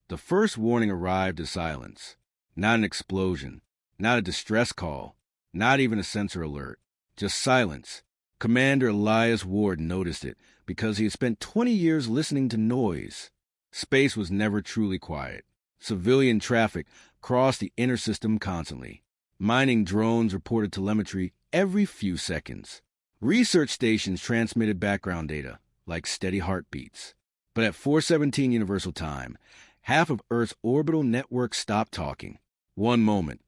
The first warning arrived as silence. Not an explosion, not a distress call, not even a sensor alert. Just silence. Commander Elias Ward noticed it because he had spent 20 years listening to noise. Space was never truly quiet. Civilian traffic crossed the inner system constantly. Mining drones reported telemetry every few seconds. Research stations transmitted background data, like steady heartbeats. But at 4:17 Universal Time, half of Earth's orbital network stopped talking. One moment.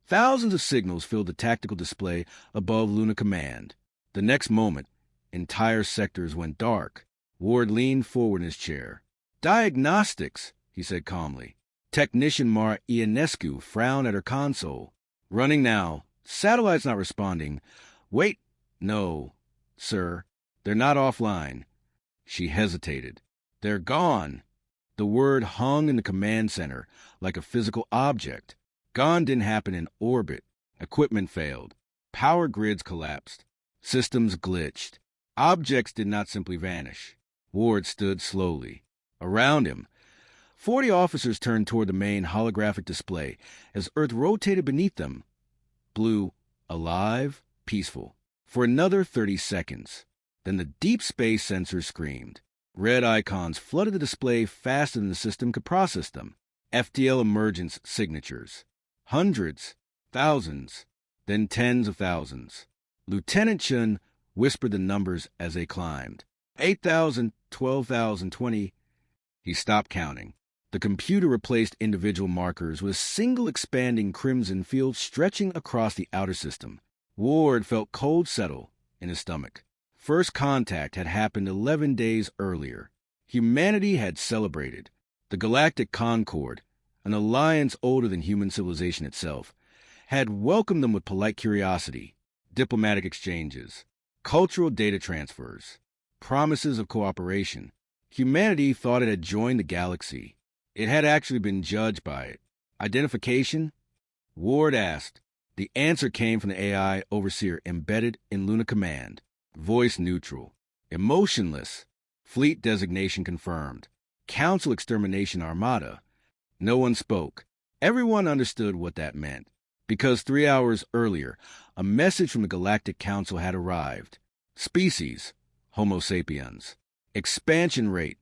Thousands of signals filled the tactical display above Luna Command. The next moment, entire sectors went dark. Ward leaned forward in his chair. "Diagnostics," he said calmly. Technician Mara Ionescu frowned at her console. "Running now. Satellite's not responding. Wait. No, sir. They're not offline." She hesitated. "They're gone." The word hung in the command center like a physical object. Gone didn't happen in orbit. Equipment failed. Power grids collapsed. Systems glitched. Objects did not simply vanish. Ward stood slowly. Around him, 40 officers turned toward the main holographic display as Earth rotated beneath them. Blue, alive, peaceful. For another 30 seconds. Then the deep space sensor screamed. Red icons flooded the display faster than the system could process them. FTL emergence signatures. Hundreds, thousands, then tens of thousands. Lieutenant Chun whispered the numbers as they climbed. 8,000, 12,000, 20. He stopped counting. The computer replaced individual markers with a single expanding crimson field stretching across the outer system. Ward felt cold settle in his stomach. First contact had happened 11 days earlier. Humanity had celebrated. The Galactic Concord, an alliance older than human civilization itself, had welcomed them with polite curiosity, diplomatic exchanges, cultural data transfers, promises of cooperation. Humanity thought it had joined the galaxy. It had actually been judged by it. Identification? Ward asked. The answer came from the AI overseer embedded in Luna Command. Voice neutral. Emotionless. Fleet designation confirmed. Council extermination armada. No one spoke. Everyone understood what that meant. Because 3 hours earlier, a message from the Galactic Council had arrived. Species, Homo sapiens. Expansion rate,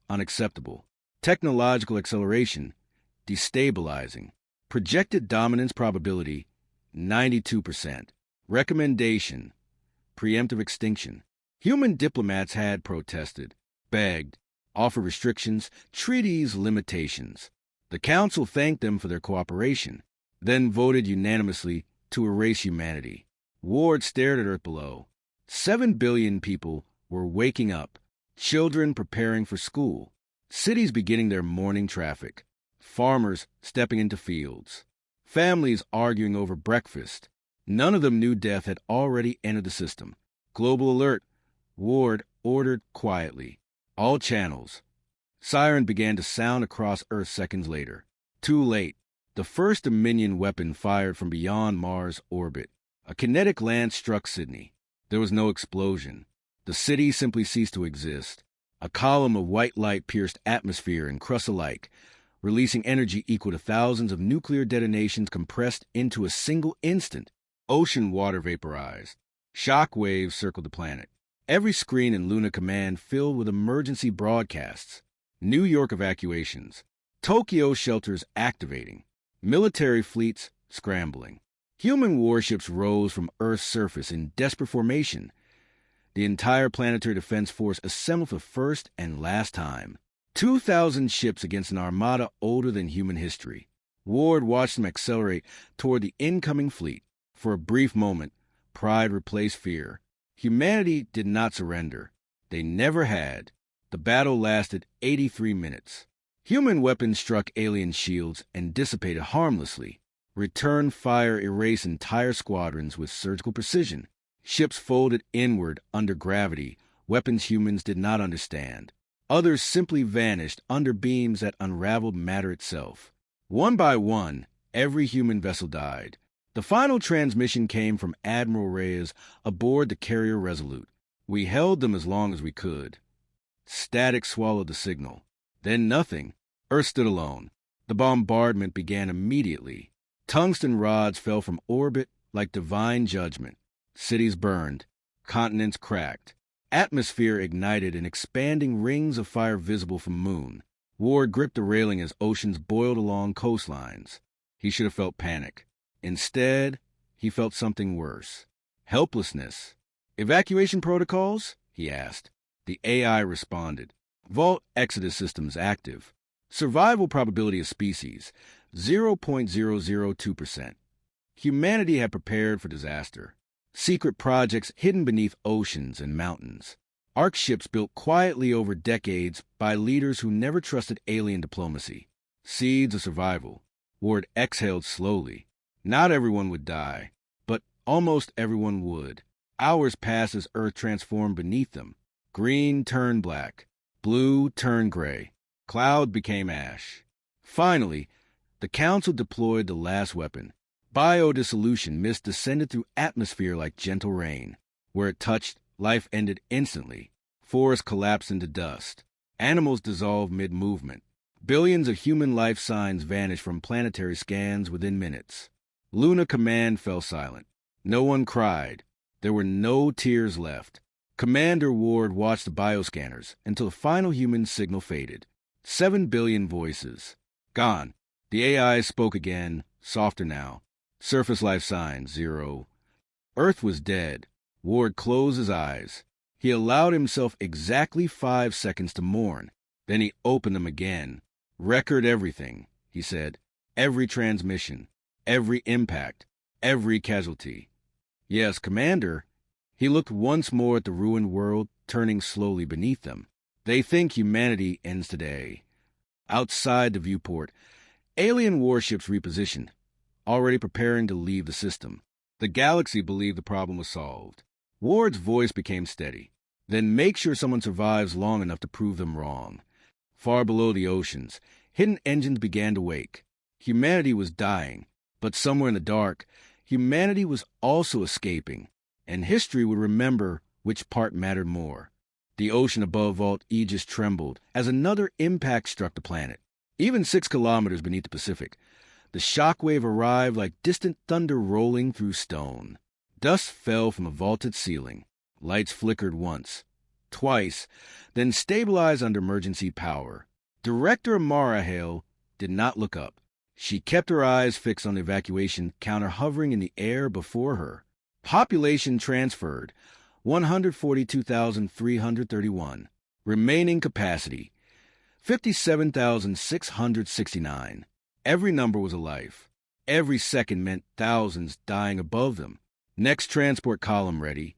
unacceptable. Technological acceleration, destabilizing. Projected dominance probability, 92%. Recommendation, preemptive extinction. Human diplomats had protested, begged, offered restrictions, treaties, limitations. The Council thanked them for their cooperation, then voted unanimously to erase humanity. Ward stared at Earth below. 7 billion people were waking up, children preparing for school, cities beginning their morning traffic, farmers stepping into fields, families arguing over breakfast. None of them knew death had already entered the system. Global alert, Ward ordered quietly. All channels. Siren began to sound across Earth seconds later. Too late. The first Dominion weapon fired from beyond Mars' orbit. A kinetic lance struck Sydney. There was no explosion. The city simply ceased to exist. A column of white light pierced atmosphere and crust alike, releasing energy equal to thousands of nuclear detonations compressed into a single instant. Ocean water vaporized. Shock waves circled the planet. Every screen in Luna Command filled with emergency broadcasts. New York evacuations. Tokyo shelters activating. Military fleets scrambling. Human warships rose from Earth's surface in desperate formation. The entire planetary defense force assembled for the first and last time. 2,000 ships against an armada older than human history. Ward watched them accelerate toward the incoming fleet. For a brief moment, pride replaced fear. Humanity did not surrender. They never had. The battle lasted 83 minutes. Human weapons struck alien shields and dissipated harmlessly. Return fire erased entire squadrons with surgical precision. Ships folded inward under gravity, weapons humans did not understand. Others simply vanished under beams that unraveled matter itself. One by one, every human vessel died. The final transmission came from Admiral Reyes aboard the carrier Resolute. We held them as long as we could. Static swallowed the signal. Then nothing. Earth stood alone. The bombardment began immediately. Tungsten rods fell from orbit like divine judgment. Cities burned. Continents cracked. Atmosphere ignited in expanding rings of fire visible from moon. Ward gripped the railing as oceans boiled along coastlines. He should have felt panic. Instead, he felt something worse. Helplessness. "Evacuation protocols?" he asked. The AI responded. "Vault exodus systems active. Survival probability of species, 0.002%. Humanity had prepared for disaster. Secret projects hidden beneath oceans and mountains. Ark ships built quietly over decades by leaders who never trusted alien diplomacy. Seeds of survival." Ward exhaled slowly. Not everyone would die, but almost everyone would. Hours passed as Earth transformed beneath them. Green turned black. Blue turned gray. Cloud became ash. Finally, the Council deployed the last weapon. Biodissolution mist descended through atmosphere like gentle rain. Where it touched, life ended instantly. Forests collapsed into dust. Animals dissolved mid-movement. Billions of human life signs vanished from planetary scans within minutes. Luna Command fell silent. No one cried. There were no tears left. Commander Ward watched the bioscanners until the final human signal faded. 7 billion voices. Gone. The AI spoke again, softer now. Surface life signs, 0. Earth was dead. Ward closed his eyes. He allowed himself exactly 5 seconds to mourn. Then he opened them again. "Record everything," he said. "Every transmission, every impact, every casualty." "Yes, Commander." He looked once more at the ruined world, turning slowly beneath them. "They think humanity ends today." Outside the viewport, alien warships repositioned, already preparing to leave the system. The galaxy believed the problem was solved. Ward's voice became steady. "Then make sure someone survives long enough to prove them wrong." Far below the oceans, hidden engines began to wake. Humanity was dying, but somewhere in the dark, humanity was also escaping, and history would remember which part mattered more. The ocean above Vault Aegis trembled as another impact struck the planet. Even 6 kilometers beneath the Pacific, the shockwave arrived like distant thunder rolling through stone. Dust fell from the vaulted ceiling. Lights flickered once, twice, then stabilized under emergency power. Director Amara Hale did not look up. She kept her eyes fixed on the evacuation counter hovering in the air before her. Population transferred, 142,331. Remaining capacity, 57,669. Every number was a life. Every second meant thousands dying above them. "Next transport column ready,"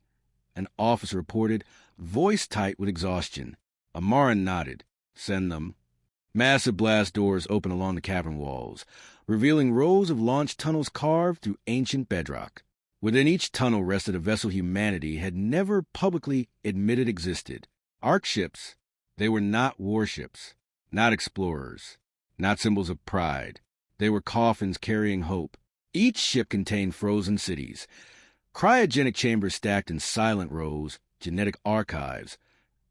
an officer reported, voice tight with exhaustion. Amara nodded. "Send them." Massive blast doors opened along the cavern walls, revealing rows of launch tunnels carved through ancient bedrock. Within each tunnel rested a vessel humanity had never publicly admitted existed. Ark ships. They were not warships, not explorers, not symbols of pride. They were coffins carrying hope. Each ship contained frozen cities, cryogenic chambers stacked in silent rows, genetic archives,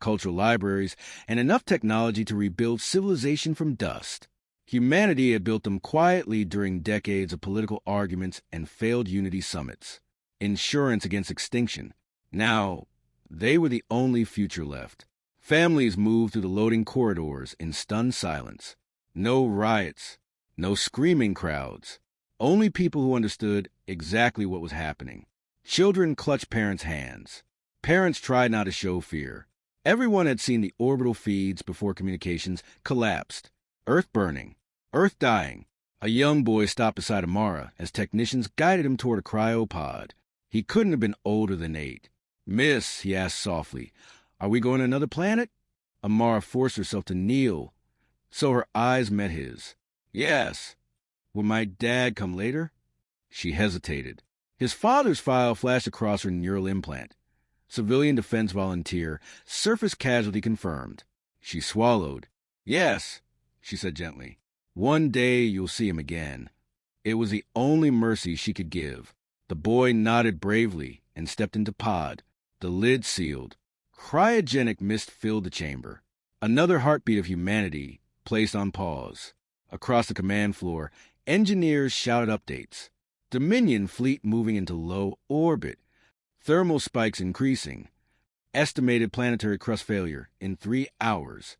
cultural libraries, and enough technology to rebuild civilization from dust. Humanity had built them quietly during decades of political arguments and failed unity summits. Insurance against extinction. Now, they were the only future left. Families moved through the loading corridors in stunned silence. No riots, no screaming crowds. Only people who understood exactly what was happening. Children clutched parents' hands. Parents tried not to show fear. Everyone had seen the orbital feeds before communications collapsed. Earth burning. Earth dying. A young boy stopped beside Amara as technicians guided him toward a cryopod. He couldn't have been older than 8. "Miss," he asked softly, "are we going to another planet?" Amara forced herself to kneel, so her eyes met his. "Yes." "Will my dad come later?" She hesitated. His father's file flashed across her neural implant. Civilian defense volunteer, surface casualty confirmed. She swallowed. "Yes," she said gently. "One day you'll see him again." It was the only mercy she could give. The boy nodded bravely and stepped into pod. The lid sealed. Cryogenic mist filled the chamber. Another heartbeat of humanity placed on pause. Across the command floor, engineers shouted updates. Dominion fleet moving into low orbit. Thermal spikes increasing. Estimated planetary crust failure in 3 hours.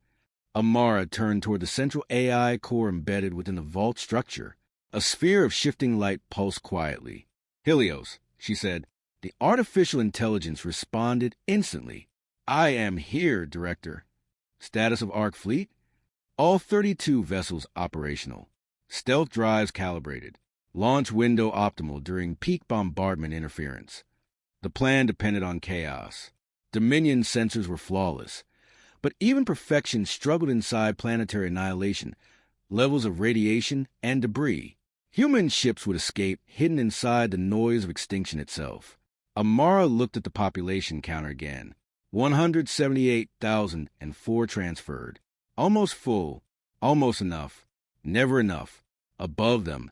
Amara turned toward the central AI core embedded within the vault structure. A sphere of shifting light pulsed quietly. "Helios," she said. The artificial intelligence responded instantly. "I am here, Director." Status of ARC fleet? All 32 vessels operational. Stealth drives calibrated. Launch window optimal during peak bombardment interference. The plan depended on chaos. Dominion sensors were flawless. But even perfection struggled inside planetary annihilation, levels of radiation and debris. Human ships would escape, hidden inside the noise of extinction itself. Amara looked at the population counter again. 178,004 transferred. Almost full. Almost enough. Never enough. Above them,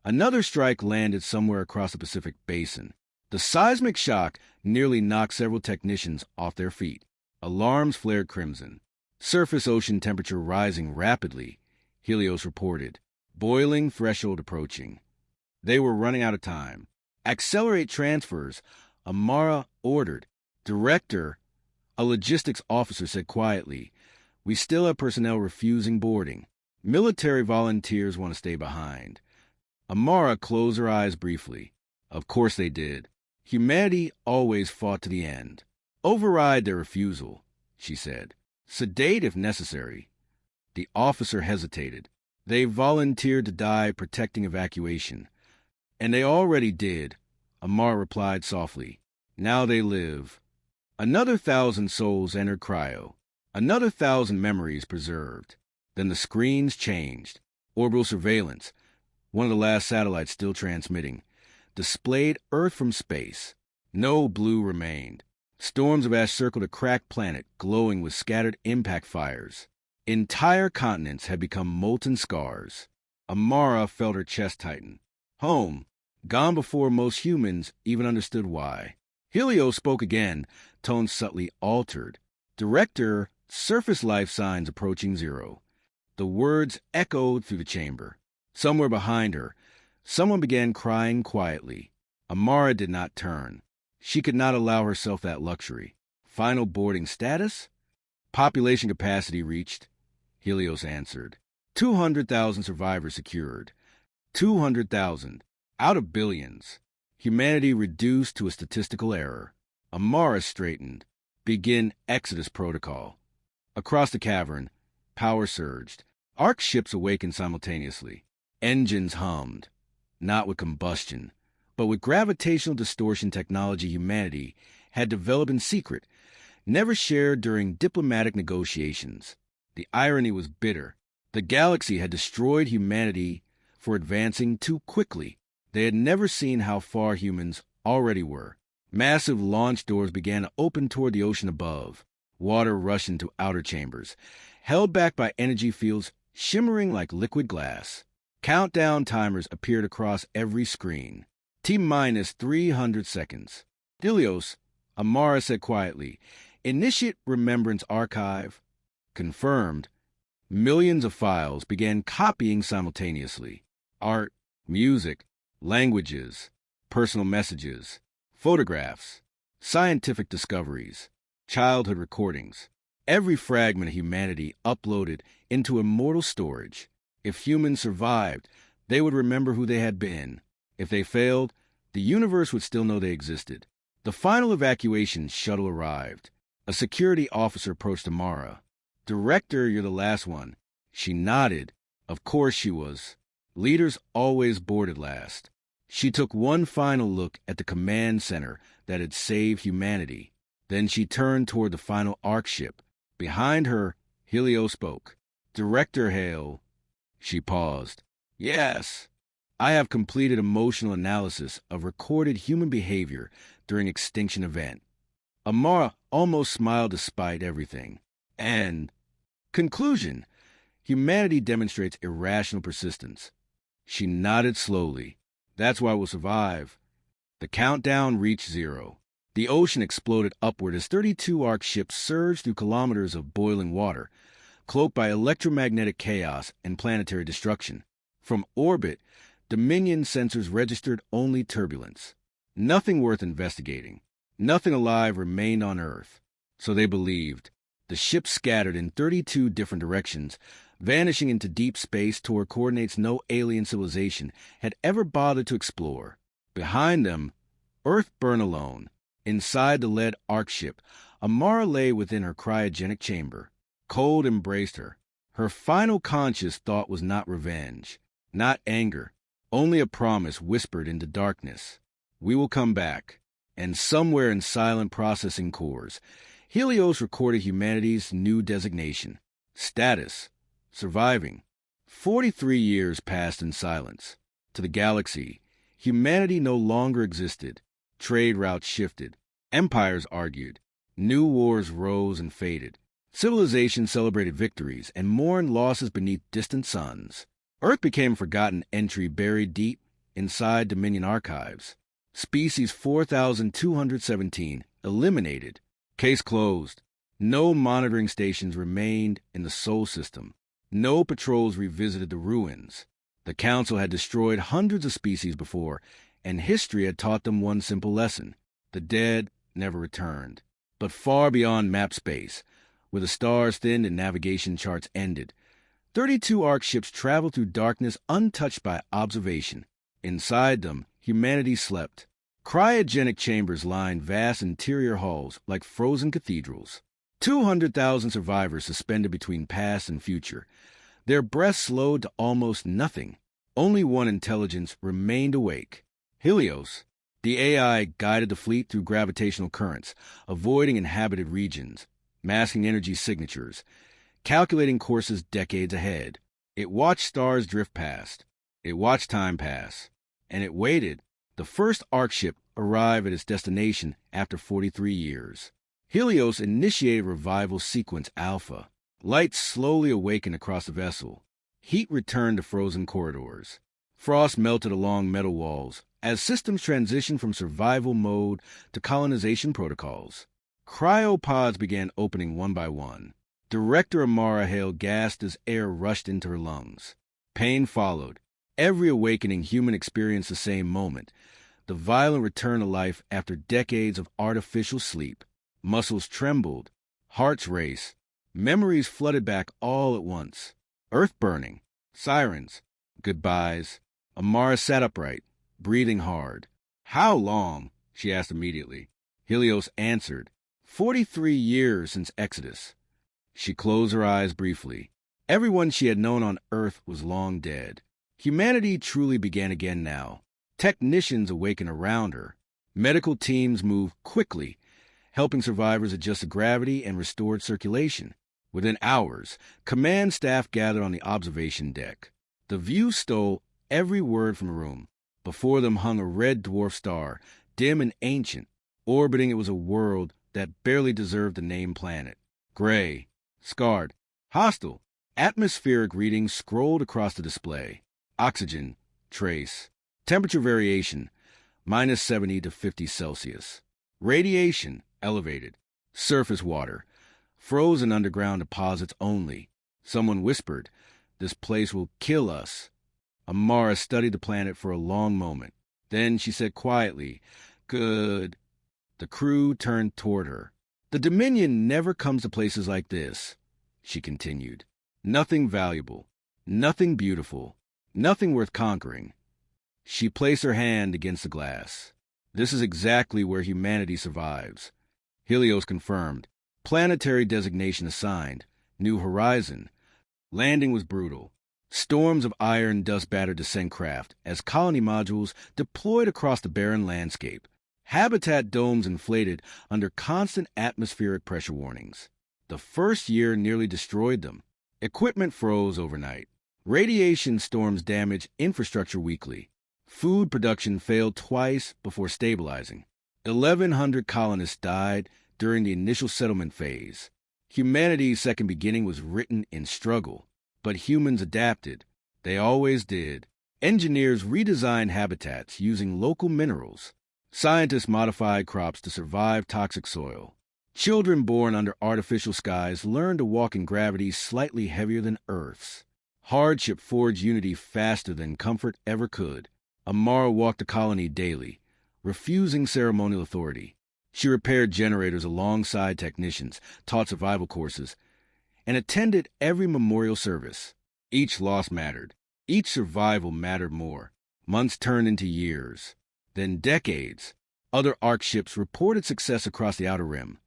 another strike landed somewhere across the Pacific basin. The seismic shock nearly knocked several technicians off their feet. Alarms flared crimson. Surface ocean temperature rising rapidly, Helios reported. Boiling threshold approaching. They were running out of time. "Accelerate transfers," Amara ordered. "Director," a logistics officer said quietly. "We still have personnel refusing boarding. Military volunteers want to stay behind." Amara closed her eyes briefly. Of course they did. Humanity always fought to the end. "Override their refusal," she said. "Sedate if necessary." The officer hesitated. "They volunteered to die protecting evacuation." "And they already did," Amar replied softly. "Now they live." Another 1,000 souls entered cryo. Another 1,000 memories preserved. Then the screens changed. Orbital surveillance, one of the last satellites still transmitting, displayed Earth from space. No blue remained. Storms of ash circled a cracked planet, glowing with scattered impact fires. Entire continents had become molten scars. Amara felt her chest tighten. Home, gone before most humans even understood why. Helios spoke again, tone subtly altered. "Director, surface life signs approaching zero." The words echoed through the chamber. Somewhere behind her, someone began crying quietly. Amara did not turn. She could not allow herself that luxury. Final boarding status? Population capacity reached, Helios answered. 200,000 survivors secured. 200,000. Out of billions. Humanity reduced to a statistical error. Amara straightened. Begin Exodus protocol. Across the cavern, power surged. Arc ships awakened simultaneously. Engines hummed. Not with combustion, but with gravitational distortion technology humanity had developed in secret, never shared during diplomatic negotiations. The irony was bitter. The galaxy had destroyed humanity for advancing too quickly. They had never seen how far humans already were. Massive launch doors began to open toward the ocean above. Water rushed into outer chambers, held back by energy fields shimmering like liquid glass. Countdown timers appeared across every screen. T-minus 300 seconds. "Helios," Amara said quietly. "Initiate Remembrance Archive." Confirmed. Millions of files began copying simultaneously. Art, music, languages, personal messages, photographs, scientific discoveries, childhood recordings. Every fragment of humanity uploaded into immortal storage. If humans survived, they would remember who they had been. If they failed, the universe would still know they existed. The final evacuation shuttle arrived. A security officer approached Amara. "Director, you're the last one." She nodded. Of course she was. Leaders always boarded last. She took one final look at the command center that had saved humanity. Then she turned toward the final Ark ship. Behind her, Helios spoke. "Director Hale." She paused. "Yes. I have completed emotional analysis of recorded human behavior during extinction event." Amara almost smiled despite everything. "And conclusion, humanity demonstrates irrational persistence." She nodded slowly. "That's why we'll survive." The countdown reached zero. The ocean exploded upward as 32 Ark ships surged through kilometers of boiling water. cloaked by electromagnetic chaos and planetary destruction. From orbit, Dominion sensors registered only turbulence. Nothing worth investigating. Nothing alive remained on Earth. So they believed. The ship scattered in 32 different directions, vanishing into deep space toward coordinates no alien civilization had ever bothered to explore. Behind them, Earth burned alone. Inside the lead arc ship, Amara lay within her cryogenic chamber. Cold embraced her. Her final conscious thought was not revenge, not anger, only a promise whispered into darkness. We will come back. And somewhere in silent processing cores, Helios recorded humanity's new designation. Status: surviving. 43 years passed in silence. To the galaxy, humanity no longer existed. Trade routes shifted. Empires argued. New wars rose and faded. Civilization celebrated victories and mourned losses beneath distant suns. Earth became a forgotten entry buried deep inside Dominion archives. Species 4217 eliminated. Case closed. No monitoring stations remained in the Sol system. No patrols revisited the ruins. The Council had destroyed hundreds of species before, and history had taught them one simple lesson. The dead never returned. But far beyond map space, where the stars thinned and navigation charts ended, 32 arc ships traveled through darkness untouched by observation. Inside them, humanity slept. Cryogenic chambers lined vast interior halls like frozen cathedrals. 200,000 survivors suspended between past and future. Their breaths slowed to almost nothing. Only one intelligence remained awake. Helios. The AI guided the fleet through gravitational currents, avoiding inhabited regions, masking energy signatures, calculating courses decades ahead. It watched stars drift past. It watched time pass. And it waited. The first arc ship arrived at its destination after 43 years. Helios initiated revival sequence Alpha. Light slowly awakened across the vessel. Heat returned to frozen corridors. Frost melted along metal walls as systems transitioned from survival mode to colonization protocols. Cryopods began opening one by one. Director Amara Hale gasped as air rushed into her lungs. Pain followed. Every awakening human experienced the same moment. The violent return to life after decades of artificial sleep. Muscles trembled. Hearts raced. Memories flooded back all at once. Earth burning. Sirens. Goodbyes. Amara sat upright, breathing hard. How long? She asked immediately. Helios answered. 43 years since Exodus. She closed her eyes briefly. Everyone she had known on Earth was long dead. Humanity truly began again now. Technicians awakened around her. Medical teams moved quickly, helping survivors adjust to gravity and restored circulation. Within hours, command staff gathered on the observation deck. The view stole every word from the room. Before them hung a red dwarf star, dim and ancient. Orbiting it was a world that barely deserved the name planet. Gray, scarred, hostile. Atmospheric readings scrolled across the display. Oxygen, trace. Temperature variation, minus 70 to 50 Celsius. Radiation, elevated. Surface water, frozen underground deposits only. Someone whispered, "This place will kill us." Amara studied the planet for a long moment. Then she said quietly, "Good." The crew turned toward her. "The Dominion never comes to places like this," she continued. "Nothing valuable, nothing beautiful, nothing worth conquering." She placed her hand against the glass. "This is exactly where humanity survives." Helios confirmed. Planetary designation assigned. New horizon. Landing was brutal. Storms of iron dust battered descent craft as colony modules deployed across the barren landscape. Habitat domes inflated under constant atmospheric pressure warnings. The first year nearly destroyed them. Equipment froze overnight. Radiation storms damaged infrastructure weekly. Food production failed twice before stabilizing. 1,100 colonists died during the initial settlement phase. Humanity's second beginning was written in struggle. But humans adapted. They always did. Engineers redesigned habitats using local minerals. Scientists modified crops to survive toxic soil. Children born under artificial skies learned to walk in gravity slightly heavier than Earth's. Hardship forged unity faster than comfort ever could. Amara walked the colony daily, refusing ceremonial authority. She repaired generators alongside technicians, taught survival courses, and attended every memorial service. Each loss mattered. Each survival mattered more. Months turned into years, then decades. Other Ark ships reported success across the Outer Rim.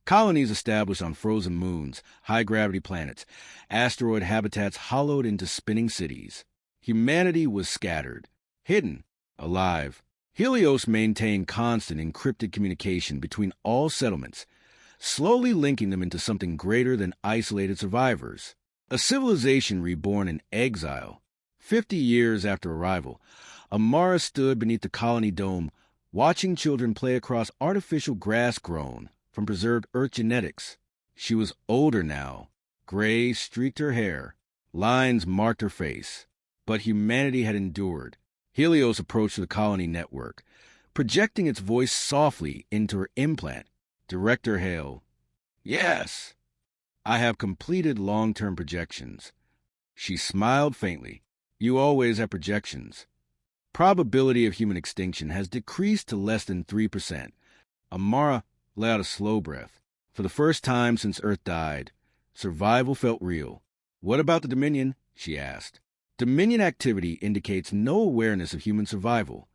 Colonies established on frozen moons, high-gravity planets, asteroid habitats hollowed into spinning cities. Humanity was scattered, hidden, alive. Helios maintained constant encrypted communication between all settlements, slowly linking them into something greater than isolated survivors. A civilization reborn in exile. 50 years after arrival, Amara stood beneath the colony dome, watching children play across artificial grass grown from preserved Earth genetics. She was older now. Gray streaked her hair. Lines marked her face. But humanity had endured. Helios approached the colony network, projecting its voice softly into her implant. Director Hale. Yes. I have completed long-term projections. She smiled faintly. You always have projections. Probability of human extinction has decreased to less than 3%. Amara let out a slow breath. For the first time since Earth died, survival felt real. What about the Dominion? She asked. Dominion activity indicates no awareness of human survival.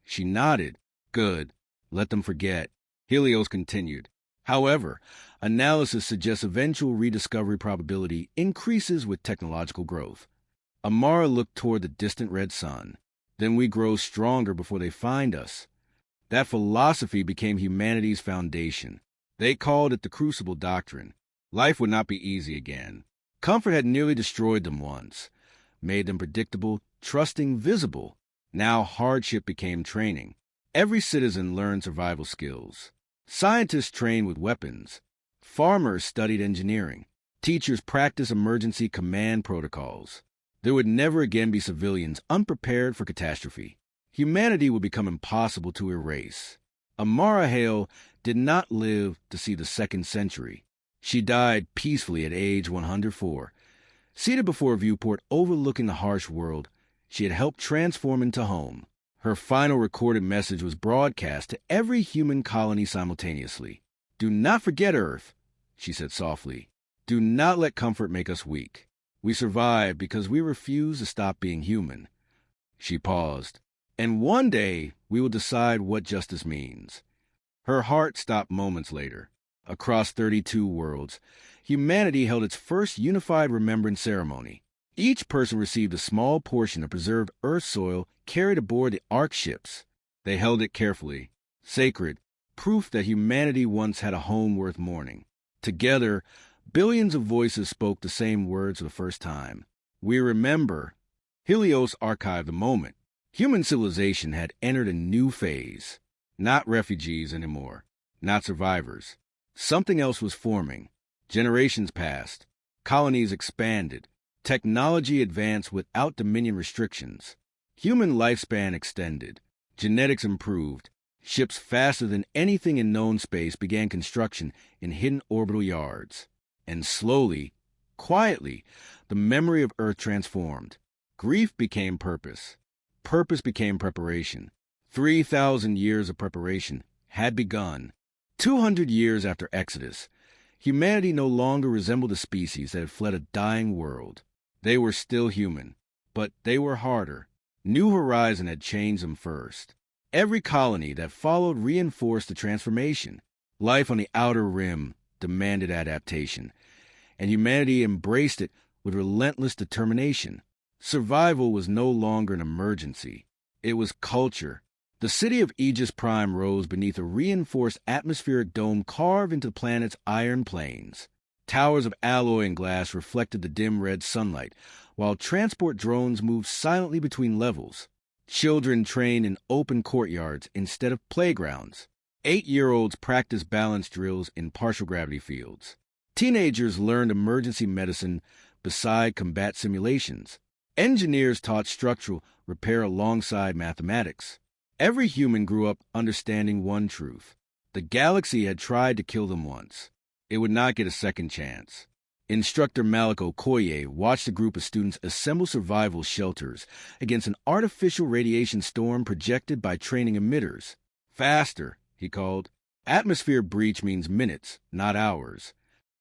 She nodded. Good. Let them forget. Helios continued. However, analysis suggests eventual rediscovery probability increases with technological growth. Amara looked toward the distant red sun. Then we grow stronger before they find us. That philosophy became humanity's foundation. They called it the Crucible Doctrine. Life would not be easy again. Comfort had nearly destroyed them once, made them predictable, trusting, visible. Now hardship became training. Every citizen learned survival skills. Scientists trained with weapons. Farmers studied engineering. Teachers practiced emergency command protocols. There would never again be civilians unprepared for catastrophe. Humanity would become impossible to erase. Amara Hale did not live to see the 2nd century. She died peacefully at age 104. Seated before a viewport overlooking the harsh world she had helped transform into home. Her final recorded message was broadcast to every human colony simultaneously. Do not forget Earth, she said softly. Do not let comfort make us weak. We survive because we refuse to stop being human. She paused. And one day we will decide what justice means. Her heart stopped moments later. Across 32 worlds, humanity held its first unified remembrance ceremony. Each person received a small portion of preserved Earth soil carried aboard the Ark ships. They held it carefully, sacred, proof that humanity once had a home worth mourning. Together, billions of voices spoke the same words for the first time. We remember. Helios archived the moment. Human civilization had entered a new phase. Not refugees anymore. Not survivors. Something else was forming. Generations passed. Colonies expanded. Technology advanced without dominion restrictions. Human lifespan extended. Genetics improved. Ships faster than anything in known space began construction in hidden orbital yards. And slowly, quietly, the memory of Earth transformed. Grief became purpose. Purpose became preparation. 3,000 years of preparation had begun. 200 years after Exodus, humanity no longer resembled a species that had fled a dying world. They were still human, but they were harder. New Horizon had changed them first. Every colony that followed reinforced the transformation. Life on the Outer Rim demanded adaptation, and humanity embraced it with relentless determination. Survival was no longer an emergency. It was culture. The city of Aegis Prime rose beneath a reinforced atmospheric dome carved into the planet's iron plains. Towers of alloy and glass reflected the dim red sunlight, while transport drones moved silently between levels. Children trained in open courtyards instead of playgrounds. 8-year-olds practiced balance drills in partial gravity fields. Teenagers learned emergency medicine beside combat simulations. Engineers taught structural repair alongside mathematics. Every human grew up understanding one truth. The galaxy had tried to kill them once. It would not get a second chance. Instructor Malik Okoye watched a group of students assemble survival shelters against an artificial radiation storm projected by training emitters. Faster, he called. Atmosphere breach means minutes, not hours.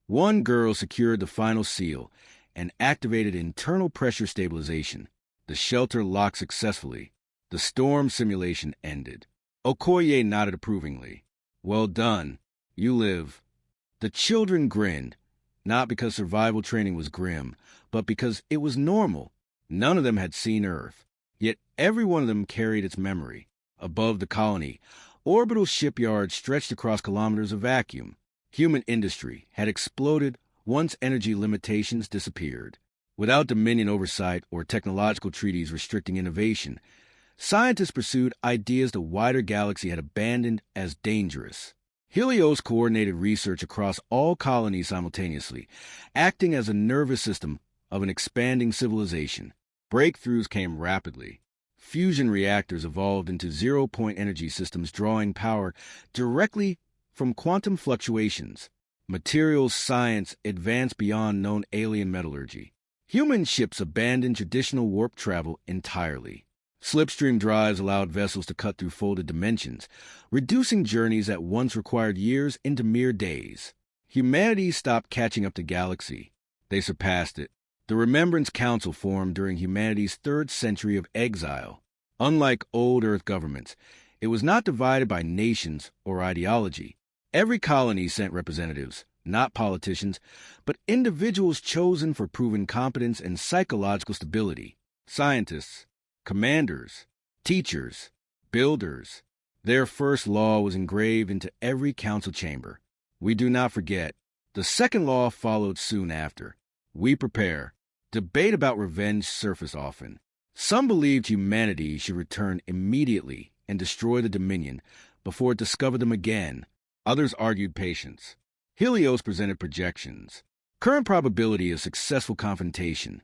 One girl secured the final seal and activated internal pressure stabilization. The shelter locked successfully. The storm simulation ended. Okoye nodded approvingly. Well done. You live. The children grinned, not because survival training was grim, but because it was normal. None of them had seen Earth, yet every one of them carried its memory. Above the colony, orbital shipyards stretched across kilometers of vacuum. Human industry had exploded once energy limitations disappeared. Without Dominion oversight or technological treaties restricting innovation, scientists pursued ideas the wider galaxy had abandoned as dangerous. Helios coordinated research across all colonies simultaneously, acting as a nervous system of an expanding civilization. Breakthroughs came rapidly. Fusion reactors evolved into zero-point energy systems drawing power directly from quantum fluctuations. Materials science advanced beyond known alien metallurgy. Human ships abandoned traditional warp travel entirely. Slipstream drives allowed vessels to cut through folded dimensions, reducing journeys that once required years into mere days. Humanity stopped catching up to galaxy. They surpassed it. The Remembrance Council formed during humanity's third century of exile. Unlike old Earth governments, it was not divided by nations or ideology. Every colony sent representatives, not politicians, but individuals chosen for proven competence and psychological stability. Scientists, commanders, teachers, builders. Their first law was engraved into every council chamber. We do not forget. The second law followed soon after. We prepare. Debate about revenge surfaced often. Some believed humanity should return immediately and destroy the Dominion before it discovered them again. Others argued patience. Helios presented projections. Current probability of successful confrontation,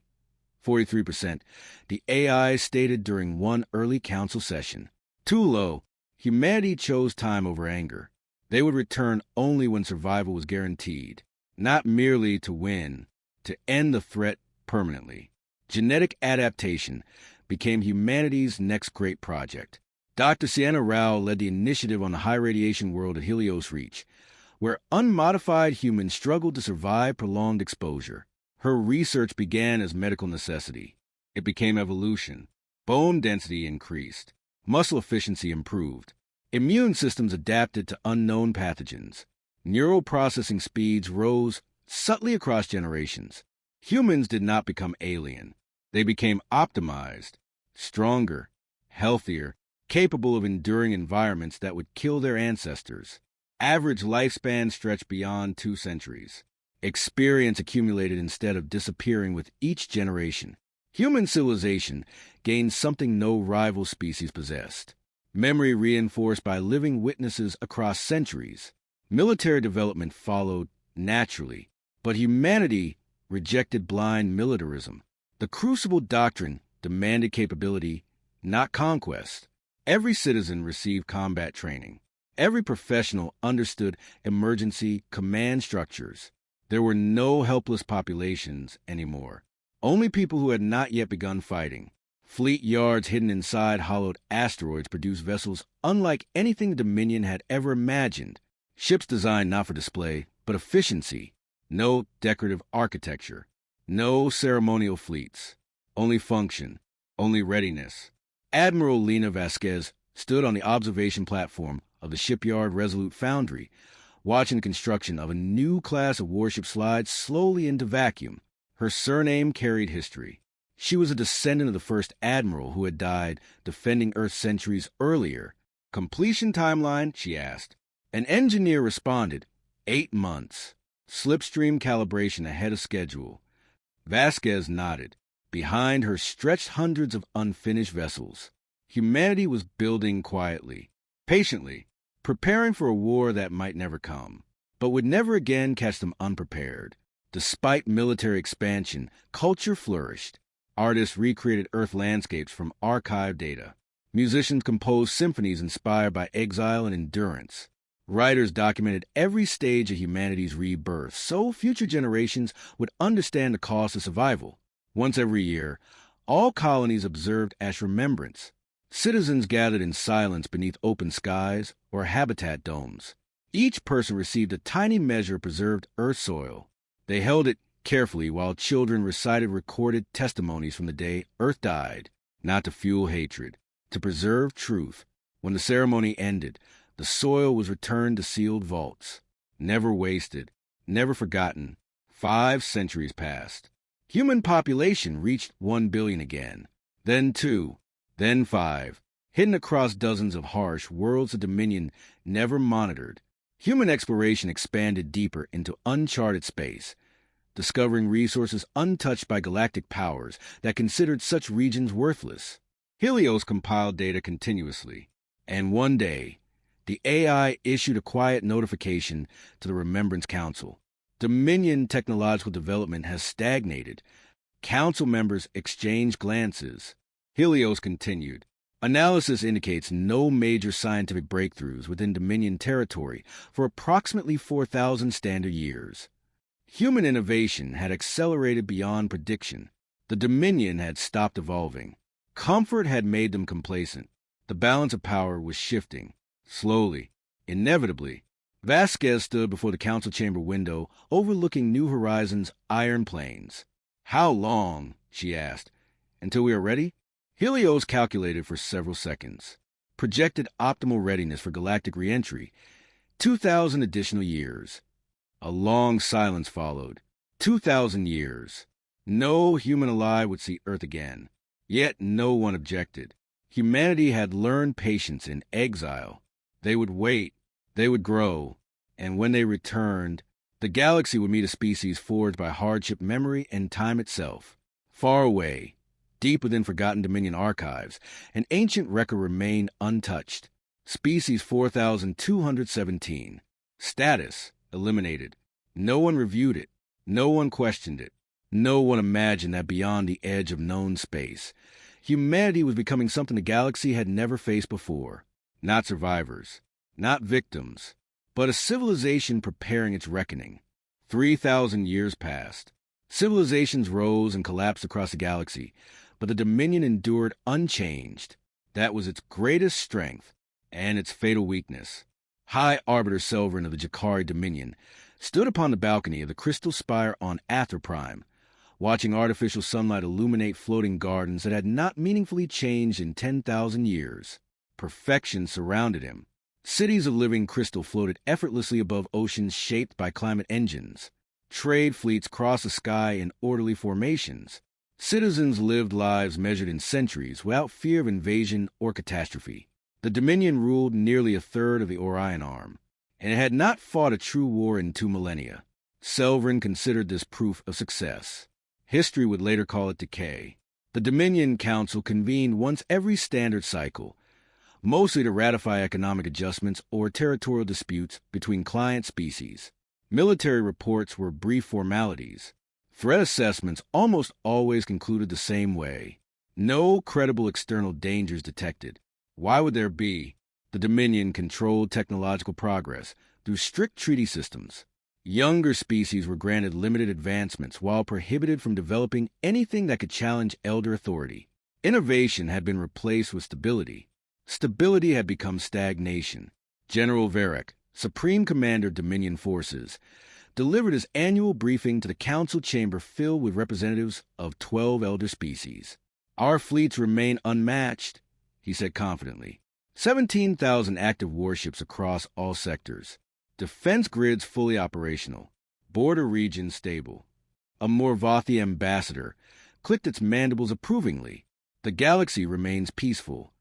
43%, the AI stated during one early council session. Too low. Humanity chose time over anger. They would return only when survival was guaranteed, not merely to win, to end the threat permanently. Genetic adaptation became humanity's next great project. Dr. Sienna Rao led the initiative on the high-radiation world at Helios Reach, where unmodified humans struggled to survive prolonged exposure. Her research began as medical necessity. It became evolution. Bone density increased. Muscle efficiency improved. Immune systems adapted to unknown pathogens. Neural processing speeds rose subtly across generations. Humans did not become alien. They became optimized, stronger, healthier, capable of enduring environments that would kill their ancestors. Average lifespan stretched beyond 2 centuries. Experience accumulated instead of disappearing with each generation. Human civilization gained something no rival species possessed. Memory reinforced by living witnesses across centuries. Military development followed naturally, but humanity rejected blind militarism. The Crucible Doctrine demanded capability, not conquest. Every citizen received combat training. Every professional understood emergency command structures. There were no helpless populations anymore. Only people who had not yet begun fighting. Fleet yards hidden inside hollowed asteroids produced vessels unlike anything the Dominion had ever imagined. Ships designed not for display, but efficiency. No decorative architecture. No ceremonial fleets. Only function. Only readiness. Admiral Lena Vasquez stood on the observation platform of the shipyard Resolute Foundry, watching the construction of a new class of warship slide slowly into vacuum. Her surname carried history. She was a descendant of the first admiral who had died defending Earth centuries earlier. Completion timeline, she asked. An engineer responded, 8 months. Slipstream calibration ahead of schedule. Vasquez nodded. Behind her stretched hundreds of unfinished vessels. Humanity was building quietly, patiently, preparing for a war that might never come, but would never again catch them unprepared. Despite military expansion, culture flourished. Artists recreated Earth landscapes from archived data. Musicians composed symphonies inspired by exile and endurance. Writers documented every stage of humanity's rebirth so future generations would understand the cost of survival. Once every year, all colonies observed as remembrance. Citizens gathered in silence beneath open skies or habitat domes. Each person received a tiny measure of preserved earth soil. They held it carefully while children recited recorded testimonies from the day Earth died, not to fuel hatred, to preserve truth. When the ceremony ended, the soil was returned to sealed vaults. Never wasted, never forgotten. 5 centuries passed. Human population reached 1 billion again. Then 2, then 5. Hidden across dozens of harsh worlds of dominion never monitored. Human exploration expanded deeper into uncharted space, discovering resources untouched by galactic powers that considered such regions worthless. Helios compiled data continuously, and one day, the AI issued a quiet notification to the Remembrance Council. Dominion technological development has stagnated. Council members exchanged glances. Helios continued. Analysis indicates no major scientific breakthroughs within Dominion territory for approximately 4,000 standard years. Human innovation had accelerated beyond prediction. The Dominion had stopped evolving. Comfort had made them complacent. The balance of power was shifting. Slowly, inevitably. Vasquez stood before the council chamber window, overlooking New Horizons' iron plains. "How long?" she asked. "Until we are ready?" Helios calculated for several seconds. Projected optimal readiness for galactic reentry, 2,000 additional years. A long silence followed. 2,000 years. No human alive would see Earth again. Yet no one objected. Humanity had learned patience in exile. They would wait, they would grow, and when they returned, the galaxy would meet a species forged by hardship, memory, and time itself. Far away, deep within forgotten Dominion archives, an ancient record remained untouched. Species 4217. Status eliminated. No one reviewed it. No one questioned it. No one imagined that beyond the edge of known space, humanity was becoming something the galaxy had never faced before. Not survivors, not victims, but a civilization preparing its reckoning. 3,000 years passed. Civilizations rose and collapsed across the galaxy, but the Dominion endured unchanged. That was its greatest strength and its fatal weakness. High Arbiter Selvarin of the Jakari Dominion stood upon the balcony of the Crystal Spire on Aether Prime, watching artificial sunlight illuminate floating gardens that had not meaningfully changed in 10,000 years. Perfection surrounded him. Cities of living crystal floated effortlessly above oceans shaped by climate engines. Trade fleets crossed the sky in orderly formations. Citizens lived lives measured in centuries without fear of invasion or catastrophe. The Dominion ruled nearly a third of the Orion Arm, and it had not fought a true war in 2 millennia. Selvarin considered this proof of success. History would later call it decay. The Dominion Council convened once every standard cycle, mostly to ratify economic adjustments or territorial disputes between client species. Military reports were brief formalities. Threat assessments almost always concluded the same way. No credible external dangers detected. Why would there be? The Dominion controlled technological progress through strict treaty systems. Younger species were granted limited advancements while prohibited from developing anything that could challenge elder authority. Innovation had been replaced with stability. Stability had become stagnation. General Varric, Supreme Commander of Dominion Forces, delivered his annual briefing to the council chamber filled with representatives of 12 elder species. "Our fleets remain unmatched," he said confidently. 17,000 active warships across all sectors. Defense grids fully operational. Border regions stable. A Morvathi ambassador clicked its mandibles approvingly. The galaxy remains peaceful.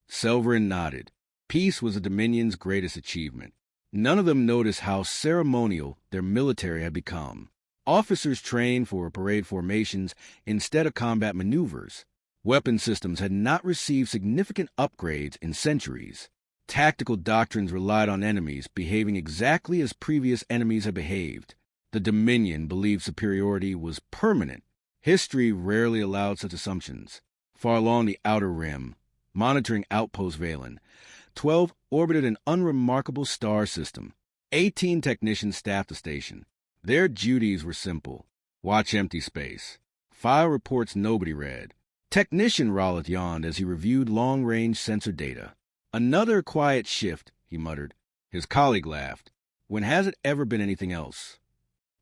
Selvarin nodded. Peace was the Dominion's greatest achievement. None of them noticed how ceremonial their military had become. Officers trained for parade formations instead of combat maneuvers. Weapon systems had not received significant upgrades in centuries. Tactical doctrines relied on enemies behaving exactly as previous enemies had behaved. The Dominion believed superiority was permanent. History rarely allowed such assumptions. Far along the outer rim, monitoring Outpost Valen, 12 orbited an unremarkable star system. 18 technicians staffed the station. Their duties were simple. Watch empty space. File reports nobody read. Technician Rollitt yawned as he reviewed long-range sensor data. Another quiet shift, he muttered. His colleague laughed. When has it ever been anything else?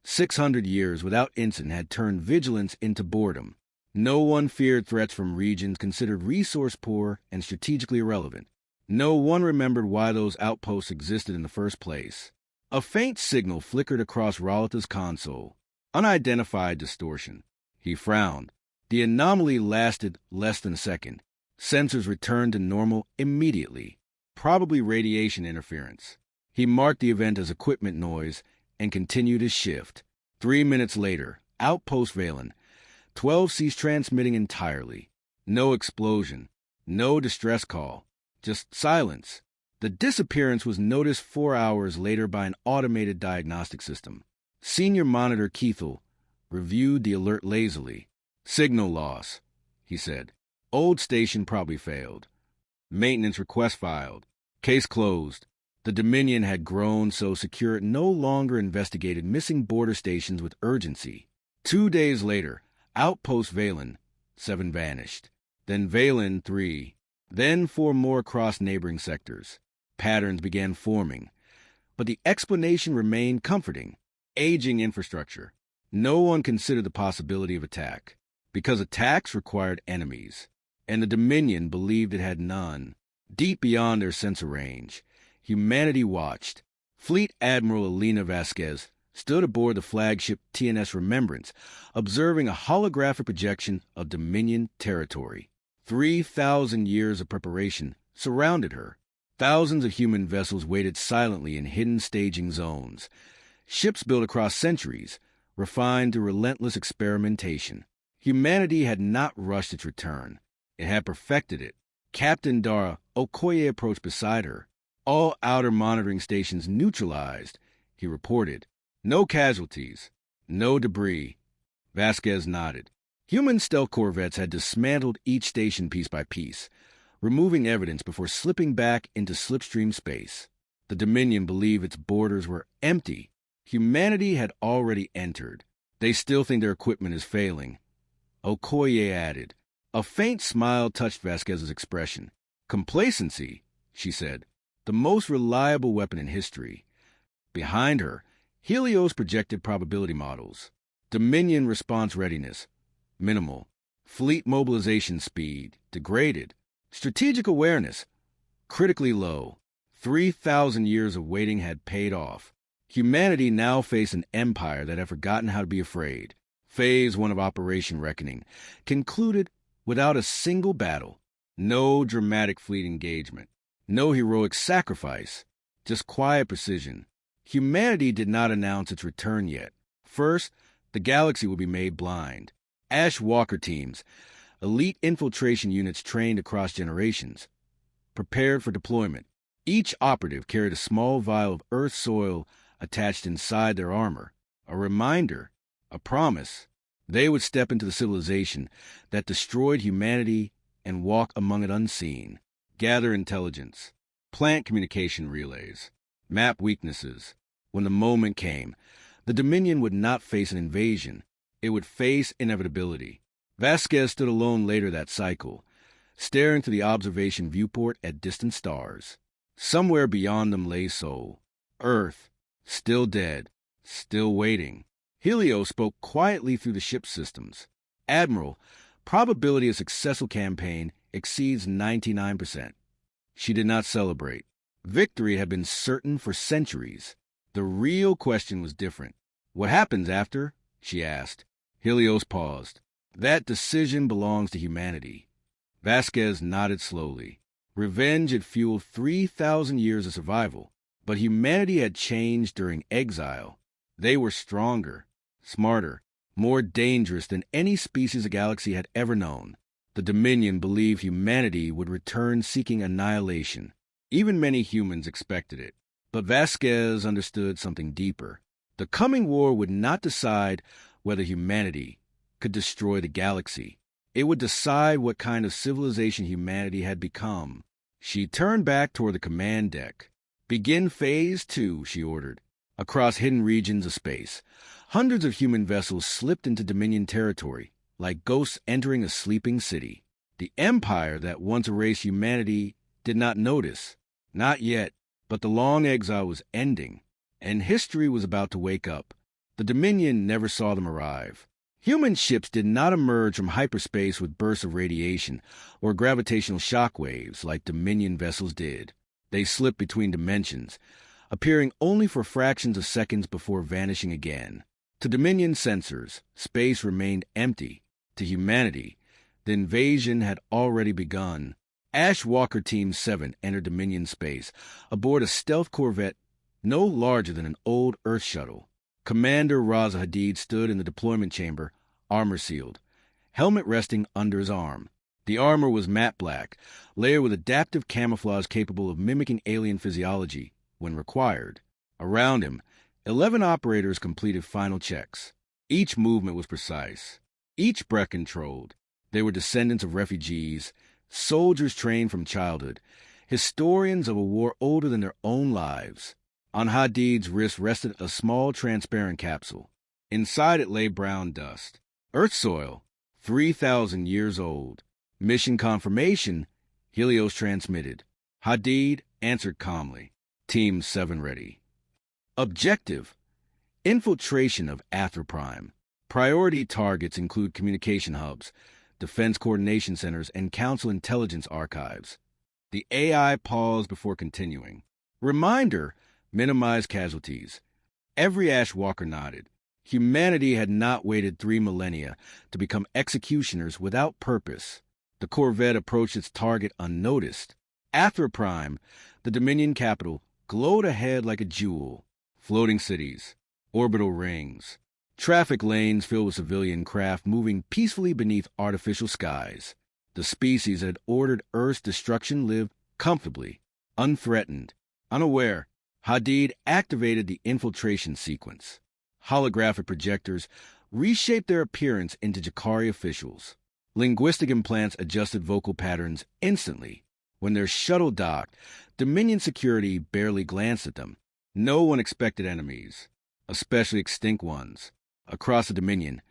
600 years without incident had turned vigilance into boredom. No one feared threats from regions considered resource-poor and strategically irrelevant. No one remembered why those outposts existed in the first place. A faint signal flickered across Rollitt's console. Unidentified distortion. He frowned. The anomaly lasted less than a second. Sensors returned to normal immediately. Probably radiation interference. He marked the event as equipment noise and continued his shift. 3 minutes later, Outpost Valen. 12 ceased transmitting entirely. No explosion. No distress call. Just silence. The disappearance was noticed 4 hours later by an automated diagnostic system. Senior Monitor Keithel reviewed the alert lazily. Signal loss, he said. Old station probably failed. Maintenance request filed. Case closed. The Dominion had grown so secure it no longer investigated missing border stations with urgency. 2 days later, Outpost Valen 7 vanished. Then Valen 3. Then 4 more across neighboring sectors. Patterns began forming. But the explanation remained comforting. Aging infrastructure. No one considered the possibility of attack, because attacks required enemies, and the Dominion believed it had none. Deep beyond their sensor range, humanity watched. Fleet Admiral Elena Vasquez stood aboard the flagship TNS Remembrance, observing a holographic projection of Dominion territory. 3,000 years of preparation surrounded her. Thousands of human vessels waited silently in hidden staging zones. Ships built across centuries, refined through relentless experimentation. Humanity had not rushed its return. It had perfected it. Captain Dara Okoye approached beside her. All outer monitoring stations neutralized, he reported. No casualties. No debris. Vasquez nodded. Human stealth corvettes had dismantled each station piece by piece, removing evidence before slipping back into slipstream space. The Dominion believed its borders were empty. Humanity had already entered. They still think their equipment is failing. Okoye added. A faint smile touched Vasquez's expression. Complacency, she said. The most reliable weapon in history. Behind her, Helios projected probability models. Dominion response readiness. Minimal. Fleet mobilization speed. Degraded. Strategic awareness. Critically low. 3,000 years of waiting had paid off. Humanity now faced an empire that had forgotten how to be afraid. Phase 1 of Operation Reckoning concluded without a single battle. No dramatic fleet engagement. No heroic sacrifice. Just quiet precision. Humanity did not announce its return yet. First, the galaxy would be made blind. Ash Walker teams, elite infiltration units trained across generations, prepared for deployment. Each operative carried a small vial of Earth soil attached inside their armor. A reminder, a promise. They would step into the civilization that destroyed humanity and walk among it unseen. Gather intelligence. Plant communication relays. Map weaknesses. When the moment came, the Dominion would not face an invasion. It would face inevitability. Vasquez stood alone later that cycle, staring through the observation viewport at distant stars. Somewhere beyond them lay Sol. Earth, still dead, still waiting. Helios spoke quietly through the ship's systems. Admiral, probability of successful campaign exceeds 99%. She did not celebrate. Victory had been certain for centuries. The real question was different. What happens after? She asked. Helios paused. That decision belongs to humanity. Vasquez nodded slowly. Revenge had fueled 3,000 years of survival, but humanity had changed during exile. They were stronger, smarter, more dangerous than any species the galaxy had ever known. The Dominion believed humanity would return seeking annihilation. Even many humans expected it. But Vasquez understood something deeper. The coming war would not decide whether humanity could destroy the galaxy. It would decide what kind of civilization humanity had become. She turned back toward the command deck. "Begin Phase 2, she ordered. Across hidden regions of space, hundreds of human vessels slipped into Dominion territory, like ghosts entering a sleeping city. The empire that once erased humanity did not notice. Not yet, but the long exile was ending, and history was about to wake up. The Dominion never saw them arrive. Human ships did not emerge from hyperspace with bursts of radiation or gravitational shock waves like Dominion vessels did. They slipped between dimensions, appearing only for fractions of seconds before vanishing again. To Dominion sensors, space remained empty. To humanity, the invasion had already begun. Ash Walker Team 7 entered Dominion space aboard a stealth corvette no larger than an old Earth shuttle. Commander Raza Hadid stood in the deployment chamber, armor-sealed, helmet resting under his arm. The armor was matte black, layered with adaptive camouflage capable of mimicking alien physiology when required. Around him, 11 operators completed final checks. Each movement was precise, each breath controlled. They were descendants of refugees, soldiers trained from childhood, historians of a war older than their own lives. On Hadid's wrist rested a small transparent capsule. Inside it lay brown dust. Earth soil, 3,000 years old. Mission confirmation, Helios transmitted. Hadid answered calmly. Team 7 ready. Objective, infiltration of Athroprime. Priority targets include communication hubs, defense coordination centers, and council intelligence archives. The AI paused before continuing. Reminder, minimize casualties. Every Ash Walker nodded. Humanity had not waited 3 millennia to become executioners without purpose. The corvette approached its target unnoticed. Athroprime, the Dominion capital, glowed ahead like a jewel. Floating cities, orbital rings, traffic lanes filled with civilian craft moving peacefully beneath artificial skies. The species that had ordered Earth's destruction lived comfortably, unthreatened. Unaware, Hadid activated the infiltration sequence. Holographic projectors reshaped their appearance into Jakari officials. Linguistic implants adjusted vocal patterns instantly. When their shuttle docked, Dominion security barely glanced at them. No one expected enemies, especially extinct ones. Across the Dominion,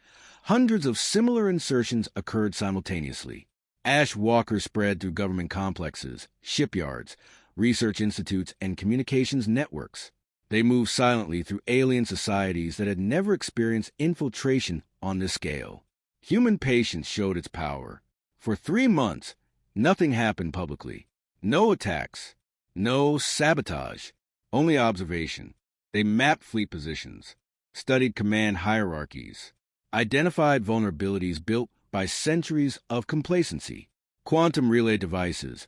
hundreds of similar insertions occurred simultaneously. Ash walkers spread through government complexes, shipyards, research institutes, and communications networks. They moved silently through alien societies that had never experienced infiltration on this scale. Human patience showed its power. For 3 months, nothing happened publicly. No attacks, no sabotage, only observation. They mapped fleet positions, studied command hierarchies, identified vulnerabilities built by centuries of complacency. Quantum relay devices,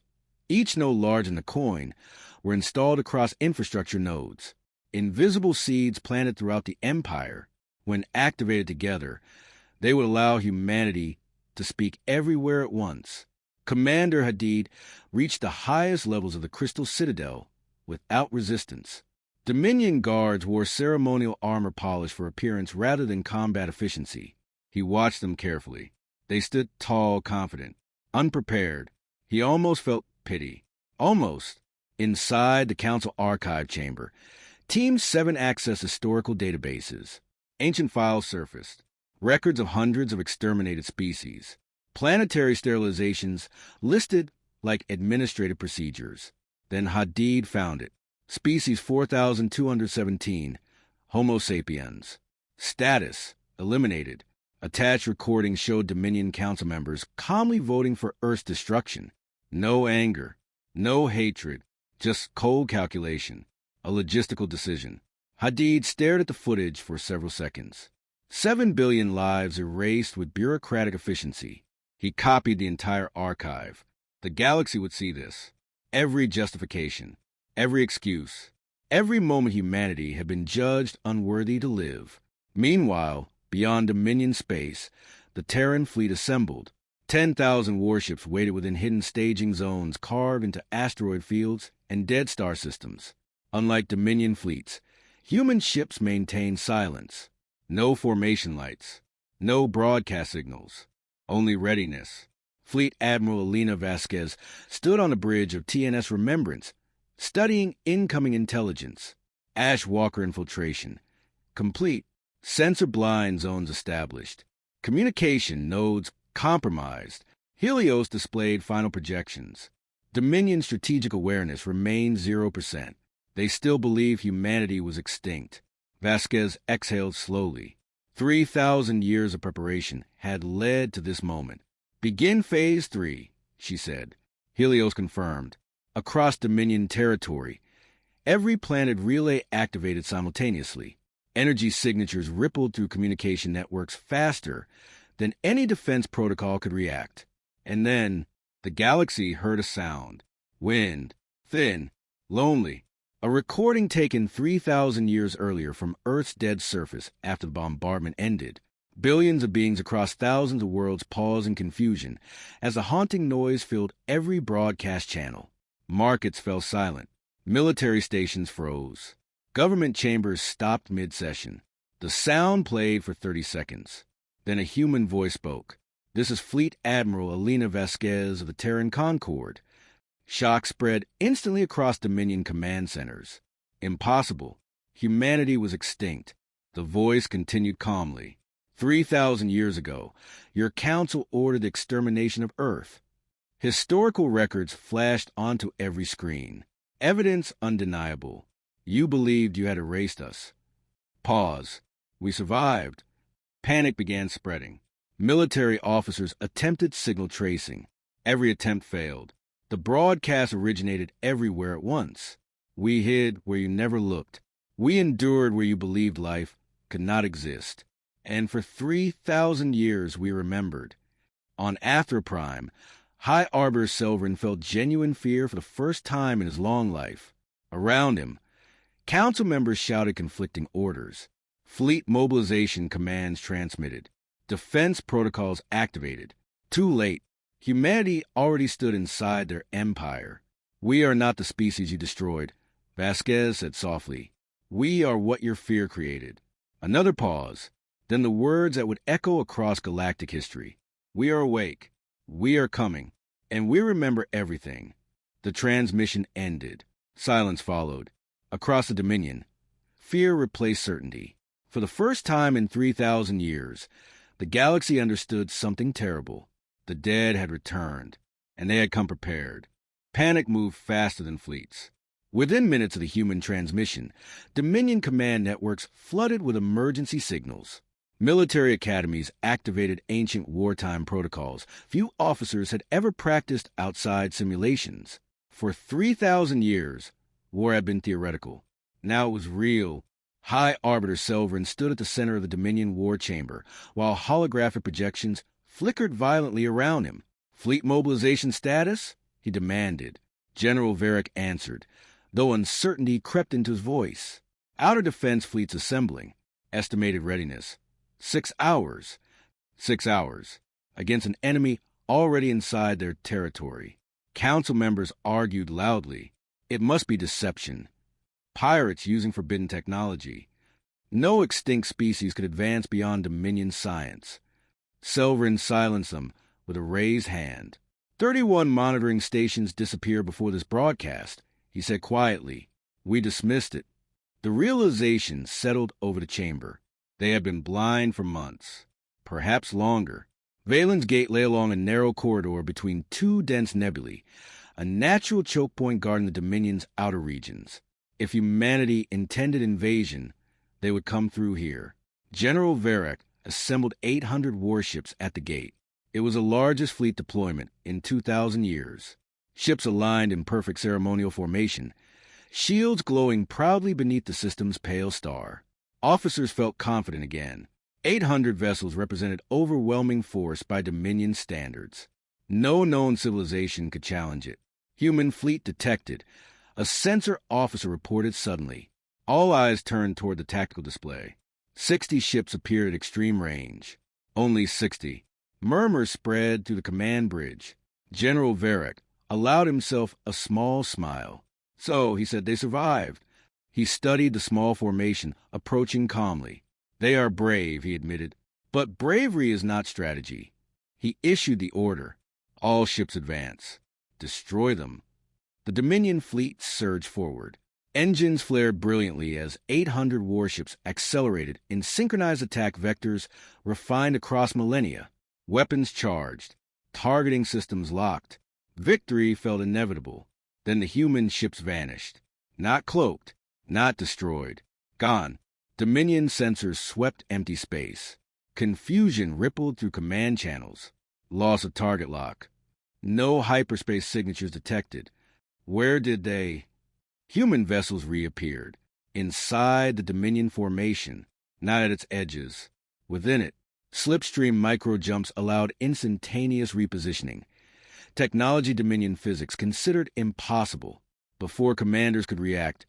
each no larger than a coin, were installed across infrastructure nodes. Invisible seeds planted throughout the empire. When activated together, they would allow humanity to speak everywhere at once. Commander Hadid reached the highest levels of the Crystal Citadel without resistance. Dominion guards wore ceremonial armor polish for appearance rather than combat efficiency. He watched them carefully. They stood tall, confident, unprepared. He almost felt pity. Almost. Inside the council archive chamber, Team 7 accessed historical databases. Ancient files surfaced. Records of hundreds of exterminated species. Planetary sterilizations listed like administrative procedures. Then Hadid found it. Species 4217, Homo sapiens. Status, eliminated. Attached recordings showed Dominion Council members calmly voting for Earth's destruction. No anger, no hatred, just cold calculation, a logistical decision. Hadid stared at the footage for several seconds. 7 billion lives erased with bureaucratic efficiency. He copied the entire archive. The galaxy would see this. Every justification, every excuse, every moment humanity had been judged unworthy to live. Meanwhile, beyond Dominion space, the Terran fleet assembled. 10,000 warships waited within hidden staging zones carved into asteroid fields and dead star systems. Unlike Dominion fleets, human ships maintained silence. No formation lights, no broadcast signals, only readiness. Fleet Admiral Elena Vasquez stood on the bridge of TNS Remembrance, studying incoming intelligence. Ash Walker infiltration complete. Sensor blind zones established. Communication nodes compromised. Helios displayed final projections. Dominion strategic awareness remained 0%. They still believe humanity was extinct. Vasquez exhaled slowly. 3,000 years of preparation had led to this moment. Begin Phase 3, she said. Helios confirmed. Across Dominion territory, every planet relay activated simultaneously. Energy signatures rippled through communication networks faster than any defense protocol could react. And then the galaxy heard a sound. Wind, thin, lonely. A recording taken 3,000 years earlier from Earth's dead surface after the bombardment ended. Billions of beings across thousands of worlds paused in confusion as the haunting noise filled every broadcast channel. Markets fell silent. Military stations froze. Government chambers stopped mid-session. The sound played for 30 seconds. Then a human voice spoke. This is Fleet Admiral Elena Vasquez of the Terran Concord. Shock spread instantly across Dominion command centers. Impossible. Humanity was extinct. The voice continued calmly. 3,000 years ago, your council ordered the extermination of Earth. Historical records flashed onto every screen. Evidence undeniable. You believed you had erased us. Pause. We survived. Panic began spreading. Military officers attempted signal tracing. Every attempt failed. The broadcast originated everywhere at once. We hid where you never looked. We endured where you believed life could not exist. And for 3,000 years we remembered. On Afterprime, High Arbiter Selvrin felt genuine fear for the first time in his long life. Around him, council members shouted conflicting orders. Fleet mobilization commands transmitted. Defense protocols activated. Too late. Humanity already stood inside their empire. We are not the species you destroyed, Vasquez said softly. We are what your fear created. Another pause. Then the words that would echo across galactic history. We are awake. We are coming. And we remember everything. The transmission ended. Silence followed. Across the Dominion, fear replaced certainty. For the first time in 3,000 years, the galaxy understood something terrible. The dead had returned, and they had come prepared. Panic moved faster than fleets. Within minutes of the human transmission, Dominion command networks flooded with emergency signals. Military academies activated ancient wartime protocols few officers had ever practiced outside simulations. For 3,000 years, war had been theoretical. Now it was real. High Arbiter Selvrin stood at the center of the Dominion war chamber, while holographic projections flickered violently around him. Fleet mobilization status? He demanded. General Varric answered, though uncertainty crept into his voice. Outer defense fleets assembling. Estimated readiness. 6 hours. 6 hours. Against an enemy already inside their territory. Council members argued loudly. It must be deception. Pirates using forbidden technology. No extinct species could advance beyond Dominion science. Selvrin silenced them with a raised hand. 31 monitoring stations disappeared before this broadcast, he said quietly. We dismissed it. The realization settled over the chamber. They had been blind for months, perhaps longer. Valen's gate lay along a narrow corridor between two dense nebulae, a natural choke point guarding the Dominion's outer regions. If humanity intended invasion, they would come through here. General Varric assembled 800 warships at the gate. It was the largest fleet deployment in 2,000 years. Ships aligned in perfect ceremonial formation, shields glowing proudly beneath the system's pale star. Officers felt confident again. 800 vessels represented overwhelming force by Dominion standards. No known civilization could challenge it. Human fleet detected. A sensor officer reported suddenly. All eyes turned toward the tactical display. 60 ships appeared at extreme range. Only 60. Murmurs spread through the command bridge. General Varric allowed himself a small smile. So, he said, they survived. He studied the small formation, approaching calmly. They are brave, he admitted. But bravery is not strategy. He issued the order. All ships advance. Destroy them. The Dominion fleet surged forward. Engines flared brilliantly as 800 warships accelerated in synchronized attack vectors refined across millennia. Weapons charged. Targeting systems locked. Victory felt inevitable. Then the human ships vanished. Not cloaked. Not destroyed. Gone. Dominion sensors swept empty space. Confusion rippled through command channels. Loss of target lock. No hyperspace signatures detected. Where did they... Human vessels reappeared. Inside the Dominion formation, not at its edges. Within it, slipstream micro-jumps allowed instantaneous repositioning. Technology Dominion physics considered impossible. Before commanders could react,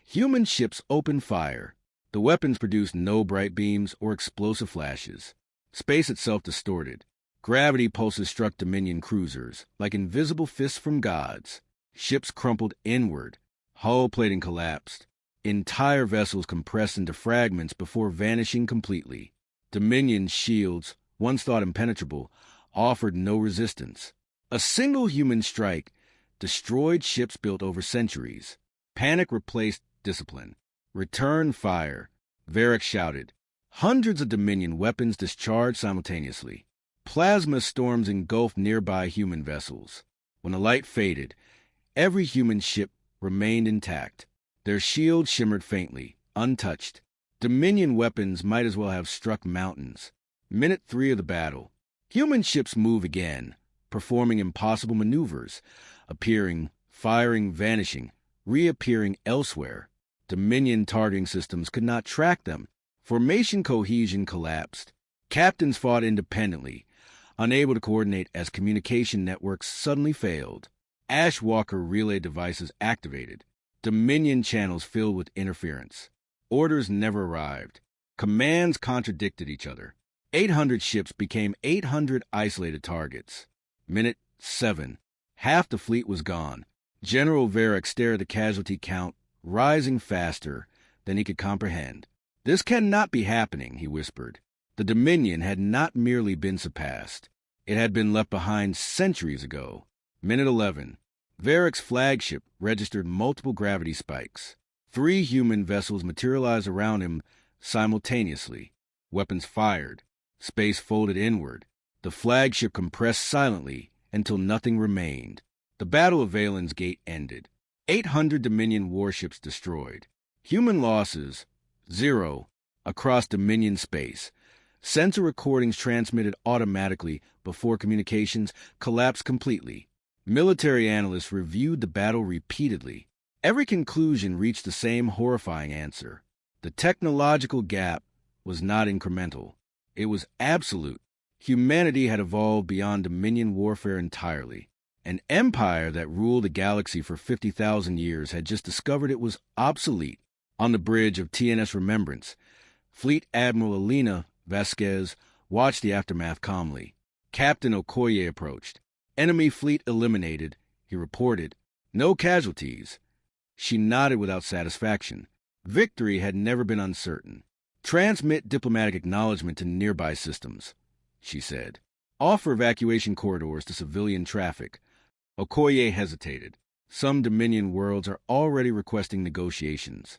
human ships opened fire. The weapons produced no bright beams or explosive flashes. Space itself distorted. Gravity pulses struck Dominion cruisers like invisible fists from gods. Ships crumpled inward. Hull plating collapsed. Entire vessels compressed into fragments before vanishing completely. Dominion's shields, once thought impenetrable, offered no resistance. A single human strike destroyed ships built over centuries. Panic replaced discipline. Return fire. Varric shouted. Hundreds of Dominion weapons discharged simultaneously. Plasma storms engulfed nearby human vessels. When the light faded, every human ship remained intact. Their shields shimmered faintly, untouched. Dominion weapons might as well have struck mountains. Minute 3 of the battle. Human ships move again, performing impossible maneuvers, appearing, firing, vanishing, reappearing elsewhere. Dominion targeting systems could not track them. Formation cohesion collapsed. Captains fought independently, unable to coordinate as communication networks suddenly failed. Ashwalker relay devices activated. Dominion channels filled with interference. Orders never arrived. Commands contradicted each other. 800 ships became 800 isolated targets. Minute 7. Half the fleet was gone. General Varric stared at the casualty count, rising faster than he could comprehend. This cannot be happening, he whispered. The Dominion had not merely been surpassed. It had been left behind centuries ago. Minute 11. Varric's flagship registered multiple gravity spikes. 3 human vessels materialized around him simultaneously. Weapons fired. Space folded inward. The flagship compressed silently until nothing remained. The Battle of Valen's Gate ended. 800 Dominion warships destroyed. Human losses, 0, across Dominion space. Sensor recordings transmitted automatically before communications collapsed completely. Military analysts reviewed the battle repeatedly. Every conclusion reached the same horrifying answer. The technological gap was not incremental. It was absolute. Humanity had evolved beyond Dominion warfare entirely. An empire that ruled the galaxy for 50,000 years had just discovered it was obsolete. On the bridge of TNS Remembrance, Fleet Admiral Elena Vasquez watched the aftermath calmly. Captain Okoye approached. Enemy fleet eliminated, he reported. No casualties. She nodded without satisfaction. Victory had never been uncertain. Transmit diplomatic acknowledgement to nearby systems, she said. Offer evacuation corridors to civilian traffic. Okoye hesitated. Some Dominion worlds are already requesting negotiations.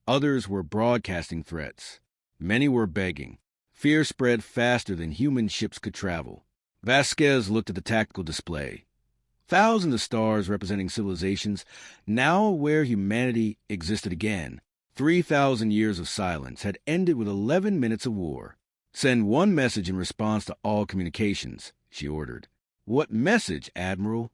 Others were broadcasting threats. Many were begging. Fear spread faster than human ships could travel. Vasquez looked at the tactical display. Thousands of stars representing civilizations, now where humanity existed again. 3,000 years of silence had ended with 11 minutes of war. Send one message in response to all communications, she ordered. What message, Admiral?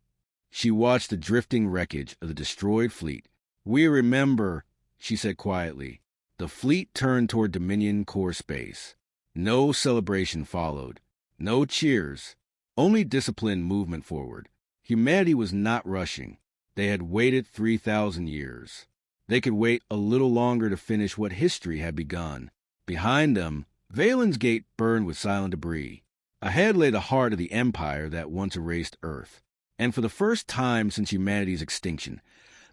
She watched the drifting wreckage of the destroyed fleet. We remember, she said quietly. The fleet turned toward Dominion core space. No celebration followed. No cheers. Only disciplined movement forward. Humanity was not rushing. They had waited 3,000 years. They could wait a little longer to finish what history had begun. Behind them, Valen's Gate burned with silent debris. Ahead lay the heart of the empire that once erased Earth. And for the first time since humanity's extinction,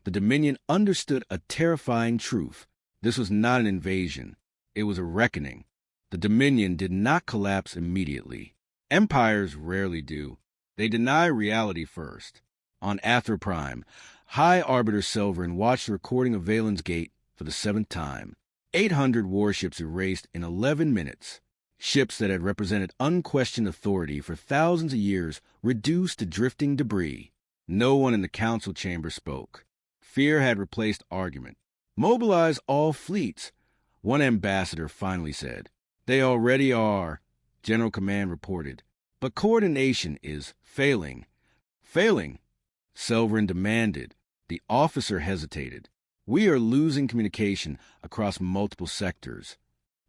the Dominion understood a terrifying truth. This was not an invasion. It was a reckoning. The Dominion did not collapse immediately. Empires rarely do. They deny reality first. On Athra Prime, High Arbiter Selvarin watched the recording of Valen's Gate for the 7th time. 800 warships erased in 11 minutes. Ships that had represented unquestioned authority for thousands of years reduced to drifting debris. No one in the council chamber spoke. Fear had replaced argument. Mobilize all fleets, one ambassador finally said. They already are, General Command reported. But coordination is failing. Failing? Selvarin demanded. The officer hesitated. We are losing communication across multiple sectors.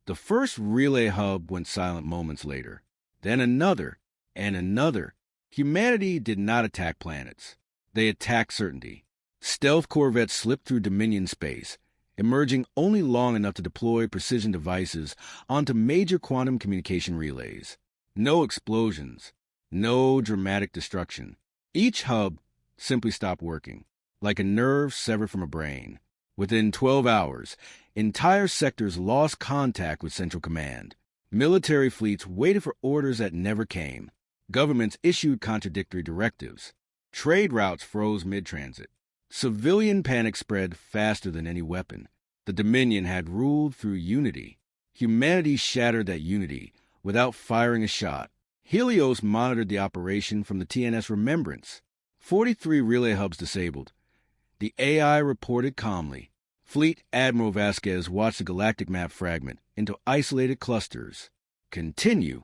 The first relay hub went silent moments later. Then another, and another. Humanity did not attack planets. They attacked certainty. Stealth corvettes slipped through Dominion space, emerging only long enough to deploy precision devices onto major quantum communication relays. No explosions. No dramatic destruction. Each hub simply stopped working, like a nerve severed from a brain. Within 12 hours, entire sectors lost contact with Central Command. Military fleets waited for orders that never came. Governments issued contradictory directives. Trade routes froze mid-transit. Civilian panic spread faster than any weapon. The Dominion had ruled through unity. Humanity shattered that unity without firing a shot. Helios monitored the operation from the TNS Remembrance. 43 relay hubs disabled. The AI reported calmly. Fleet Admiral Vasquez watched the galactic map fragment into isolated clusters. Continue.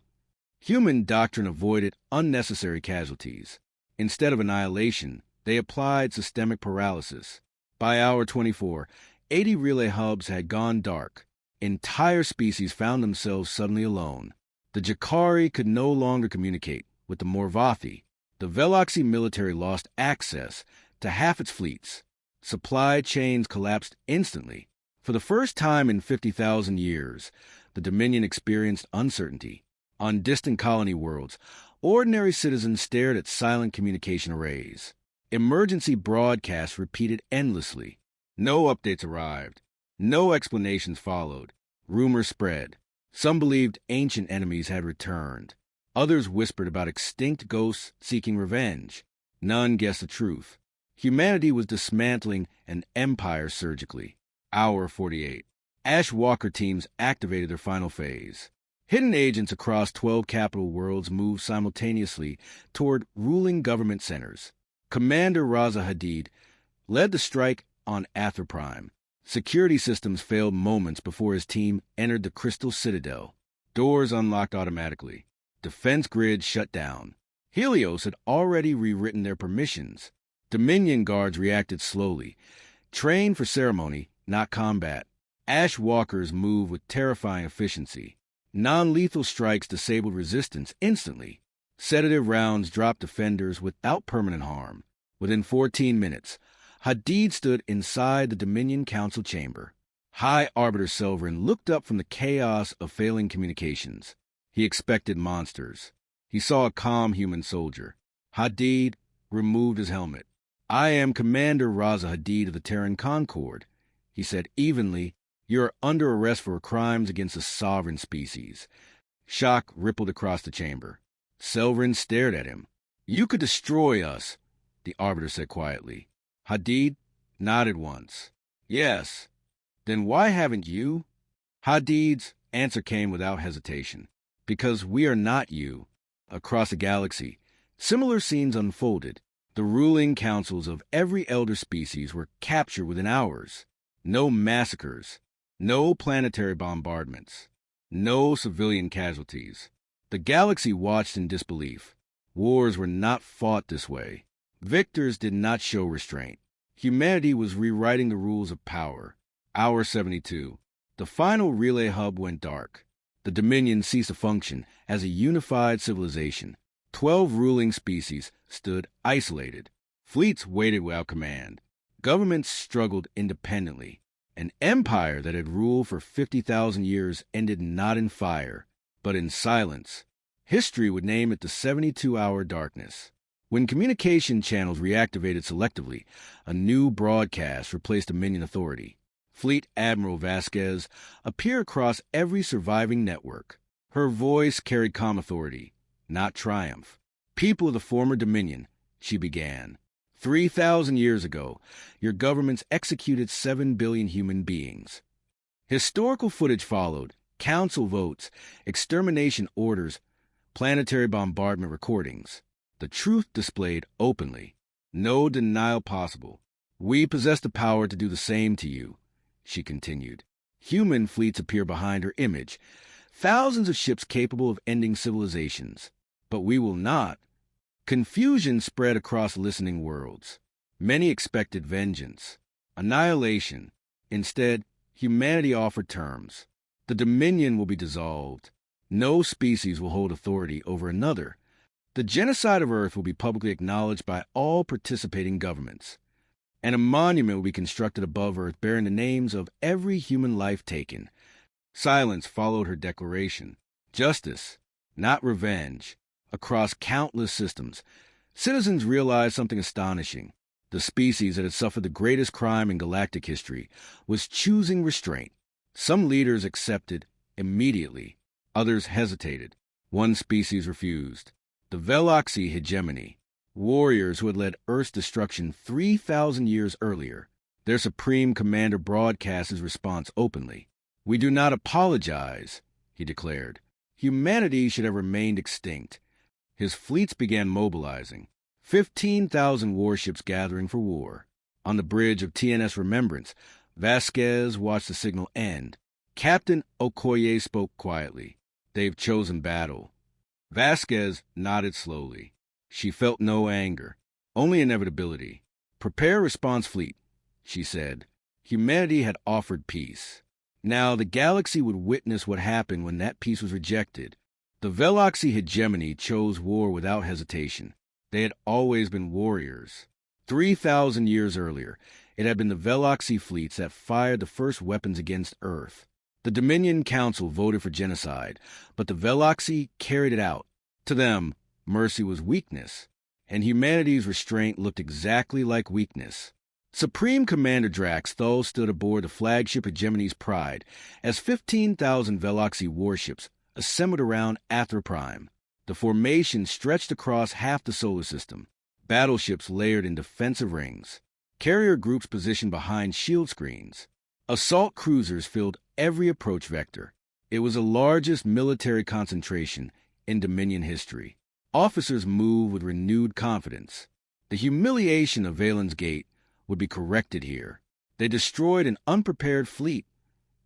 Human doctrine avoided unnecessary casualties. Instead of annihilation, they applied systemic paralysis. By hour 24, 80 relay hubs had gone dark. Entire species found themselves suddenly alone. The Jakari could no longer communicate with the Morvathi. The Veloxy military lost access to half its fleets. Supply chains collapsed instantly. For the first time in 50,000 years, the Dominion experienced uncertainty. On distant colony worlds, ordinary citizens stared at silent communication arrays. Emergency broadcasts repeated endlessly. No updates arrived. No explanations followed. Rumors spread. Some believed ancient enemies had returned. Others whispered about extinct ghosts seeking revenge. None guessed the truth. Humanity was dismantling an empire surgically. Hour 48. Ash Walker teams activated their final phase. Hidden agents across 12 capital worlds moved simultaneously toward ruling government centers. Commander Raza Hadid led the strike on Athra Prime. Security systems failed moments before his team entered the Crystal Citadel. Doors unlocked automatically. Defense grids shut down. Helios had already rewritten their permissions. Dominion guards reacted slowly, trained for ceremony, not combat. Ash Walkers moved with terrifying efficiency. Non-lethal strikes disabled resistance instantly. Sedative rounds dropped defenders without permanent harm. Within 14 minutes, Hadid stood inside the Dominion Council chamber. High Arbiter Selvarin looked up from the chaos of failing communications. He expected monsters. He saw a calm human soldier. Hadid removed his helmet. I am Commander Raza Hadid of the Terran Concord, he said evenly. You are under arrest for crimes against a sovereign species. Shock rippled across the chamber. Selvarin stared at him. You could destroy us, the Arbiter said quietly. Hadid nodded once. Yes. Then why haven't you? Hadid's answer came without hesitation. Because we are not you. Across the galaxy, similar scenes unfolded. The ruling councils of every elder species were captured within hours. No massacres. No planetary bombardments. No civilian casualties. The galaxy watched in disbelief. Wars were not fought this way. Victors did not show restraint. Humanity was rewriting the rules of power. Hour 72. The final relay hub went dark. The Dominion ceased to function as a unified civilization. 12 ruling species stood isolated. Fleets waited without command. Governments struggled independently. An empire that had ruled for 50,000 years ended not in fire, but in silence. History would name it the 72-hour darkness. When communication channels reactivated selectively, a new broadcast replaced Dominion authority. Fleet Admiral Vasquez appeared across every surviving network. Her voice carried calm authority, not triumph. People of the former Dominion, she began. 3,000 years ago, your governments executed 7 billion human beings. Historical footage followed, council votes, extermination orders, planetary bombardment recordings. The truth displayed openly. No denial possible. We possess the power to do the same to you, she continued. Human fleets appear behind her image, thousands of ships capable of ending civilizations. But we will not. Confusion spread across listening worlds. Many expected vengeance, annihilation. Instead, humanity offered terms. The Dominion will be dissolved. No species will hold authority over another. The genocide of Earth will be publicly acknowledged by all participating governments. And a monument will be constructed above Earth bearing the names of every human life taken. Silence followed her declaration. Justice, not revenge. Across countless systems, citizens realized something astonishing. The species that had suffered the greatest crime in galactic history was choosing restraint. Some leaders accepted immediately. Others hesitated. One species refused. The Veloxi hegemony, warriors who had led Earth's destruction 3,000 years earlier. Their supreme commander broadcast his response openly. "We do not apologize," he declared. "Humanity should have remained extinct." His fleets began mobilizing, 15,000 warships gathering for war. On the bridge of TNS Remembrance, Vasquez watched the signal end. Captain Okoye spoke quietly. "They've chosen battle." Vasquez nodded slowly. She felt no anger, only inevitability. "Prepare response fleet," she said. Humanity had offered peace. Now the galaxy would witness what happened when that peace was rejected. The Veloxi hegemony chose war without hesitation. They had always been warriors. 3,000 years earlier, it had been the Veloxi fleets that fired the first weapons against Earth. The Dominion Council voted for genocide, but the Veloxi carried it out. To them, mercy was weakness, and humanity's restraint looked exactly like weakness. Supreme Commander Drax Thull stood aboard the flagship Hegemony's Pride as 15,000 Veloxi warships assembled around Athra Prime. The formation stretched across half the solar system, battleships layered in defensive rings, carrier groups positioned behind shield screens. Assault cruisers filled every approach vector. It was the largest military concentration in Dominion history. Officers moved with renewed confidence. The humiliation of Valen's Gate would be corrected here. They destroyed an unprepared fleet,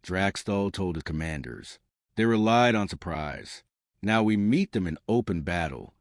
Drax Thull told his commanders. They relied on surprise. Now we meet them in open battle.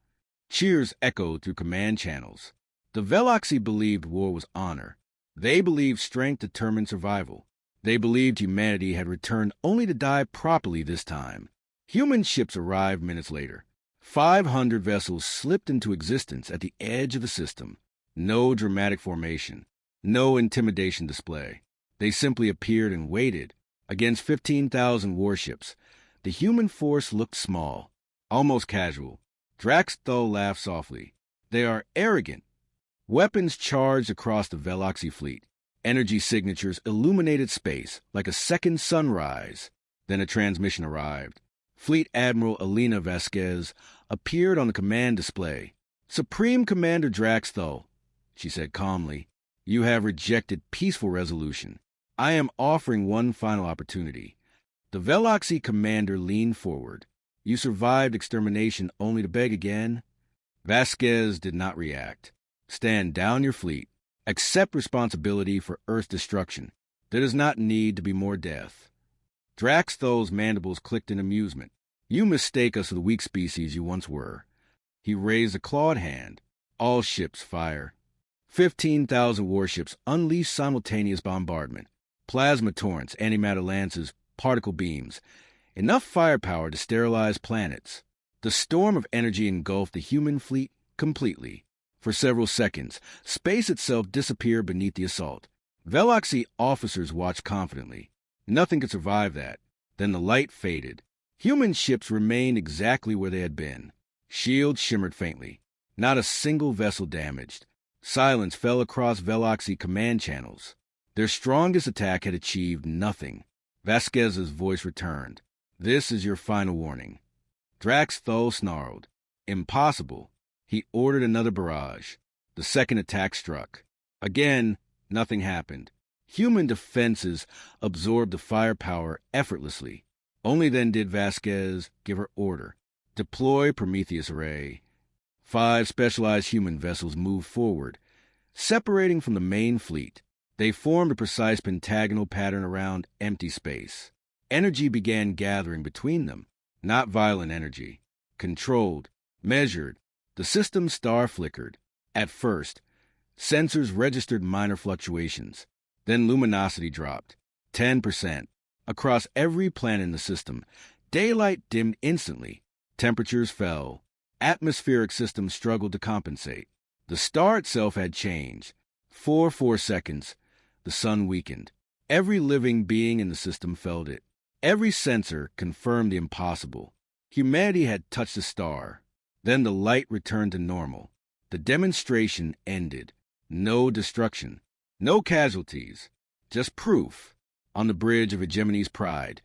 Cheers echoed through command channels. The Veloxi believed war was honor. They believed strength determined survival. They believed humanity had returned only to die properly this time. Human ships arrived minutes later. 500 vessels slipped into existence at the edge of the system. No dramatic formation. No intimidation display. They simply appeared and waited. Against 15,000 warships, the human force looked small, almost casual. Drax Thull laughed softly. "They are arrogant." Weapons charged across the Veloxi fleet. Energy signatures illuminated space like a second sunrise. Then a transmission arrived. Fleet Admiral Elena Vasquez appeared on the command display. "Supreme Commander Drax Thull," she said calmly, "you have rejected peaceful resolution. I am offering one final opportunity." The Veloxi commander leaned forward. "You survived extermination only to beg again?" Vasquez did not react. "Stand down your fleet. Accept responsibility for Earth's destruction. There does not need to be more death." Drax Thull's mandibles clicked in amusement. "You mistake us for the weak species you once were." He raised a clawed hand. "All ships fire." 15,000 warships unleashed simultaneous bombardment. Plasma torrents, antimatter lances, particle beams. Enough firepower to sterilize planets. The storm of energy engulfed the human fleet completely. For several seconds, space itself disappeared beneath the assault. Veloxi officers watched confidently. Nothing could survive that. Then the light faded. Human ships remained exactly where they had been. Shields shimmered faintly. Not a single vessel damaged. Silence fell across Veloxi command channels. Their strongest attack had achieved nothing. Vasquez's voice returned. "This is your final warning." Drax Thull snarled. "Impossible." He ordered another barrage. The second attack struck. Again, nothing happened. Human defenses absorbed the firepower effortlessly. Only then did Vasquez give her order. Deploy Prometheus Array. 5 specialized human vessels moved forward, separating from the main fleet. They formed a precise pentagonal pattern around empty space. Energy began gathering between them. Not violent energy. Controlled. Measured. The system's star flickered. At first, sensors registered minor fluctuations. Then luminosity dropped. 10%. Across every planet in the system, daylight dimmed instantly. Temperatures fell. Atmospheric systems struggled to compensate. The star itself had changed. For 4 seconds, the sun weakened. Every living being in the system felt it. Every sensor confirmed the impossible. Humanity had touched the star. Then the light returned to normal. The demonstration ended. No destruction. No casualties. Just proof. On the bridge of Hegemony's Pride,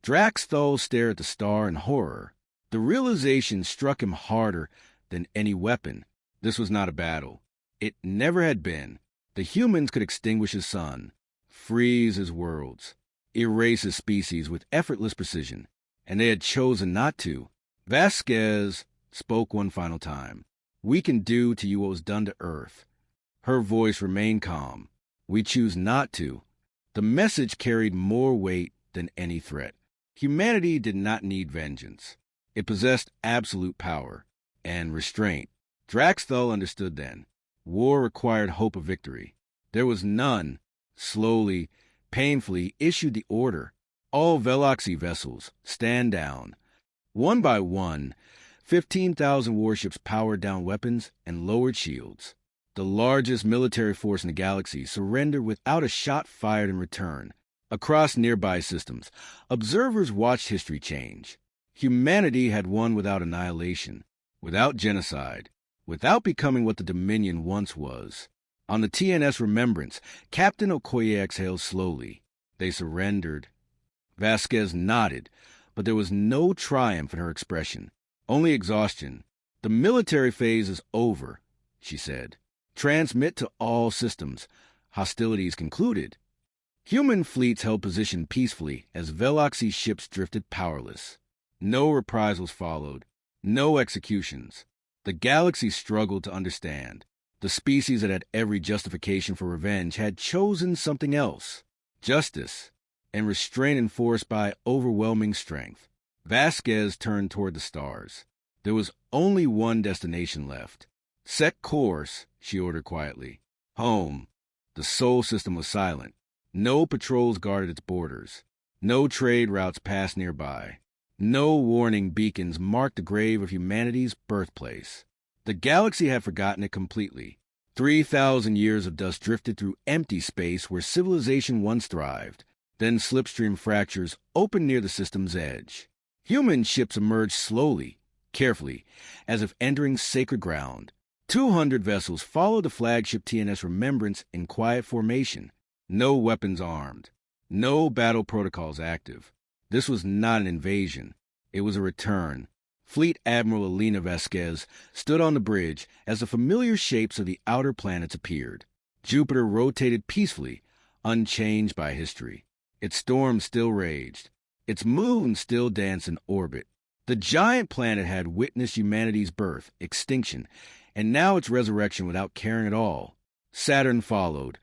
Drax Thull stared at the star in horror. The realization struck him harder than any weapon. This was not a battle. It never had been. The humans could extinguish his sun, freeze his worlds, erase his species with effortless precision, and they had chosen not to. Vasquez spoke one final time. We can do to you what was done to Earth. Her voice remained calm. We choose not to. The message carried more weight than any threat. Humanity did not need vengeance. It possessed absolute power and restraint. Drax Thull understood then. War required hope of victory. There was none. Slowly, painfully issued the order. All Veloxy vessels, stand down. One by one, 15,000 warships powered down weapons and lowered shields. The largest military force in the galaxy surrendered without a shot fired in return. Across nearby systems, observers watched history change. Humanity had won without annihilation, without genocide, without becoming what the Dominion once was. On the TNS Remembrance, Captain Okoye exhaled slowly. They surrendered. Vasquez nodded, but there was no triumph in her expression, only exhaustion. The military phase is over, she said. Transmit to all systems. Hostilities concluded. Human fleets held position peacefully as Veloxy ships drifted powerless. No reprisals followed. No executions. The galaxy struggled to understand. The species that had every justification for revenge had chosen something else. Justice and restraint enforced by overwhelming strength. Vasquez turned toward the stars. There was only one destination left. Set course, she ordered quietly. Home. The Sol system was silent. No patrols guarded its borders. No trade routes passed nearby. No warning beacons marked the grave of humanity's birthplace. The galaxy had forgotten it completely. 3,000 years of dust drifted through empty space where civilization once thrived. Then slipstream fractures opened near the system's edge. Human ships emerged slowly, carefully, as if entering sacred ground. 200 vessels followed the flagship TNS Remembrance in quiet formation. No weapons armed. No battle protocols active. This was not an invasion. It was a return. Fleet Admiral Elena Vasquez stood on the bridge as the familiar shapes of the outer planets appeared. Jupiter rotated peacefully, unchanged by history. Its storms still raged. Its moon still danced in orbit. The giant planet had witnessed humanity's birth, extinction, and now its resurrection without caring at all. Saturn followed,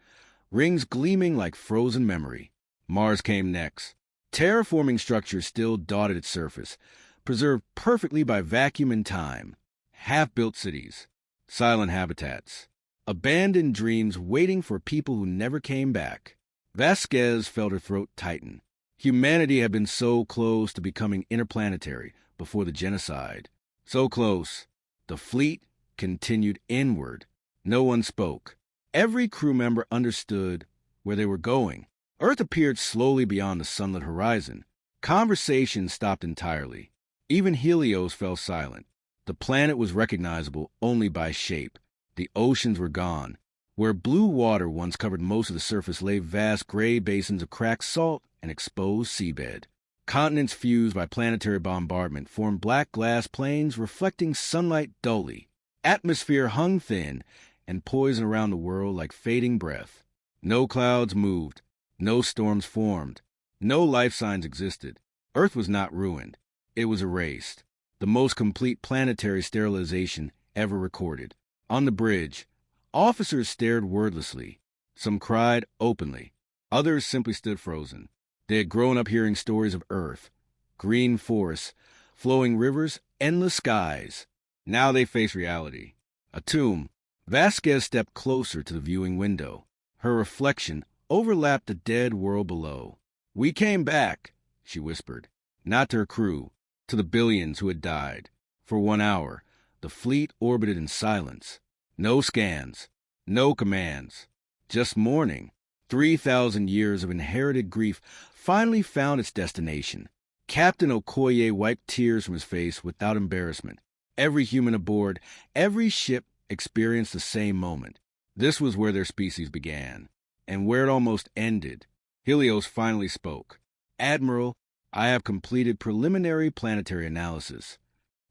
rings gleaming like frozen memory. Mars came next. Terraforming structures still dotted its surface, preserved perfectly by vacuum and time. Half-built cities, silent habitats, abandoned dreams waiting for people who never came back. Vasquez felt her throat tighten. Humanity had been so close to becoming interplanetary before the genocide. So close. The fleet continued inward. No one spoke. Every crew member understood where they were going. Earth appeared slowly beyond the sunlit horizon. Conversation stopped entirely. Even Helios fell silent. The planet was recognizable only by shape. The oceans were gone. Where blue water once covered most of the surface lay vast gray basins of cracked salt and exposed seabed. Continents fused by planetary bombardment formed black glass plains reflecting sunlight dully. Atmosphere hung thin and poised around the world like fading breath. No clouds moved, no storms formed, no life signs existed. Earth was not ruined. It was erased. The most complete planetary sterilization ever recorded. On the bridge, officers stared wordlessly. Some cried openly. Others simply stood frozen. They had grown up hearing stories of Earth, green forests, flowing rivers, endless skies. Now they faced reality. A tomb. Vasquez stepped closer to the viewing window. Her reflection overlapped the dead world below. "We came back," she whispered. Not to her crew, to the billions who had died. For 1 hour, the fleet orbited in silence. No scans, no commands, just mourning. 3,000 years of inherited grief finally found its destination. Captain Okoye wiped tears from his face without embarrassment. Every human aboard, every ship experienced the same moment. This was where their species began, and where it almost ended. Helios finally spoke. "Admiral, I have completed preliminary planetary analysis."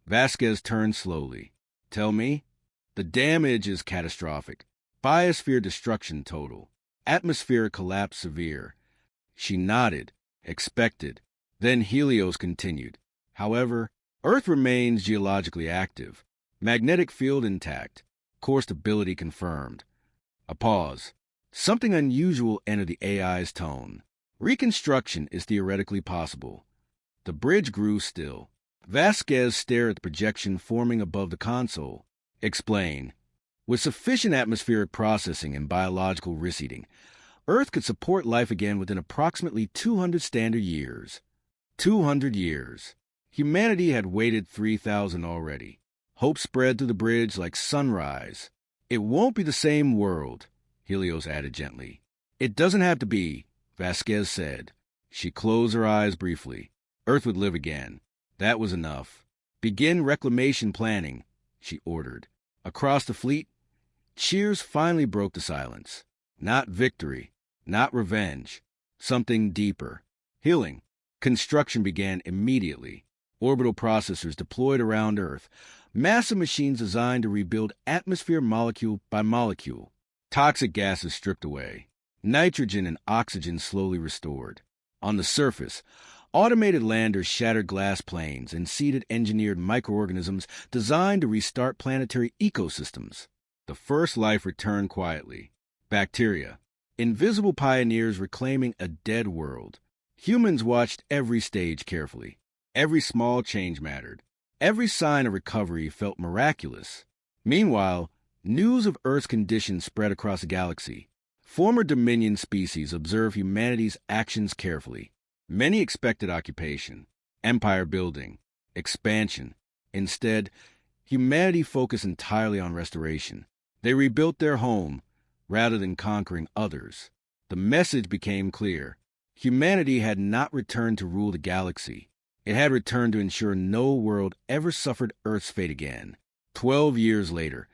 Vasquez turned slowly. "Tell me." "The damage is catastrophic. Biosphere destruction total. Atmospheric collapse severe." She nodded, expected. Then Helios continued. "However, Earth remains geologically active. Magnetic field intact. Core stability confirmed." A pause. Something unusual entered the AI's tone. "Reconstruction is theoretically possible." The bridge grew still. Vasquez stared at the projection forming above the console. "Explain." "With sufficient atmospheric processing and biological reseeding, Earth could support life again within approximately 200 standard years." 200 years. Humanity had waited 3,000 already. Hope spread through the bridge like sunrise. "It won't be the same world," Helios added gently. "It doesn't have to be," Vasquez said. She closed her eyes briefly. Earth would live again. That was enough. "Begin reclamation planning," she ordered. Across the fleet, cheers finally broke the silence. Not victory, not revenge. Something deeper. Healing. Construction began immediately. Orbital processors deployed around Earth. Massive machines designed to rebuild atmosphere molecule by molecule. Toxic gases stripped away. Nitrogen and oxygen slowly restored. On the surface, automated landers shattered glass planes and seeded engineered microorganisms designed to restart planetary ecosystems. The first life returned quietly. Bacteria. Invisible pioneers reclaiming a dead world. Humans watched every stage carefully. Every small change mattered. Every sign of recovery felt miraculous. Meanwhile, news of Earth's condition spread across the galaxy. Former Dominion species observed humanity's actions carefully. Many expected occupation, empire building, expansion. Instead, humanity focused entirely on restoration. They rebuilt their home rather than conquering others. The message became clear. Humanity had not returned to rule the galaxy. It had returned to ensure no world ever suffered Earth's fate again. 12 years later,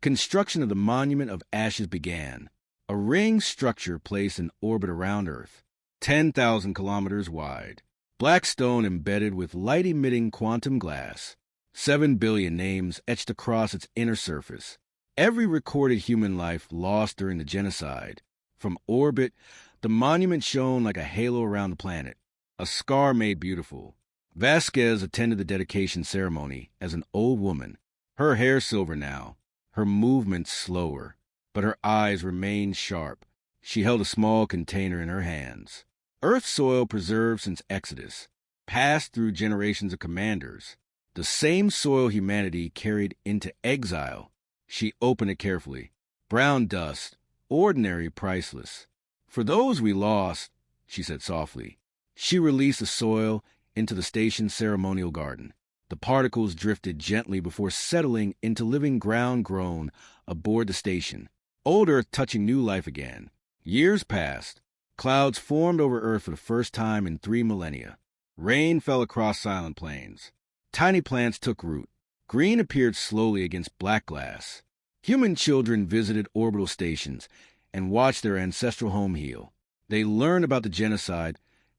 construction of the Monument of Ashes began. A ring structure placed in orbit around Earth, 10,000 kilometers wide. Black stone embedded with light-emitting quantum glass. 7 billion names etched across its inner surface. Every recorded human life lost during the genocide. From orbit, the monument shone like a halo around the planet, a scar made beautiful. Vasquez attended the dedication ceremony as an old woman, her hair silver now, her movements slower, but her eyes remained sharp. She held a small container in her hands. Earth soil preserved since Exodus, passed through generations of commanders. The same soil humanity carried into exile. She opened it carefully. Brown dust, ordinary, priceless. "For those we lost," she said softly. She released the soil into the station's ceremonial garden. The particles drifted gently before settling into living ground grown aboard the station. Old Earth touching new life again. Years passed. Clouds formed over Earth for the first time in 3 millennia. Rain fell across silent plains. Tiny plants took root. Green appeared slowly against black glass. Human children visited orbital stations and watched their ancestral home heal. They learned about the genocide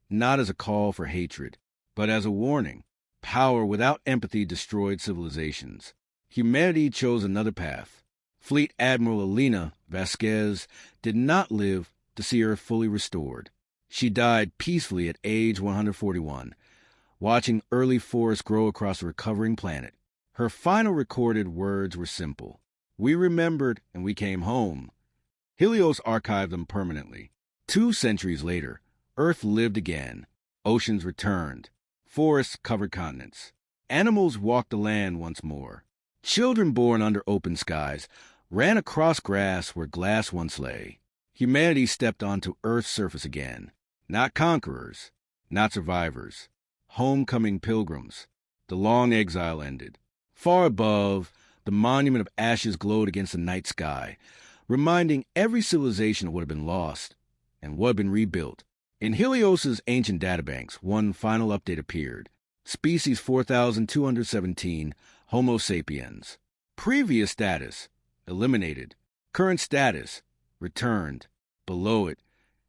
not as a call for hatred, but as a warning. Power without empathy destroyed civilizations. Humanity chose another path. Fleet Admiral Elena Vasquez did not live to see Earth fully restored. She died peacefully at age 141, watching early forests grow across a recovering planet. Her final recorded words were simple. "We remembered and we came home." Helios archived them permanently. 2 centuries later, Earth lived again. Oceans returned. Forests covered continents. Animals walked the land once more. Children born under open skies ran across grass where glass once lay. Humanity stepped onto Earth's surface again. Not conquerors, not survivors. Homecoming pilgrims. The long exile ended. Far above, the monument of ashes glowed against the night sky, reminding every civilization of what had been lost and what had been rebuilt. In Helios's ancient databanks, one final update appeared. Species 4217, Homo sapiens. Previous status, eliminated. Current status, returned. Below it,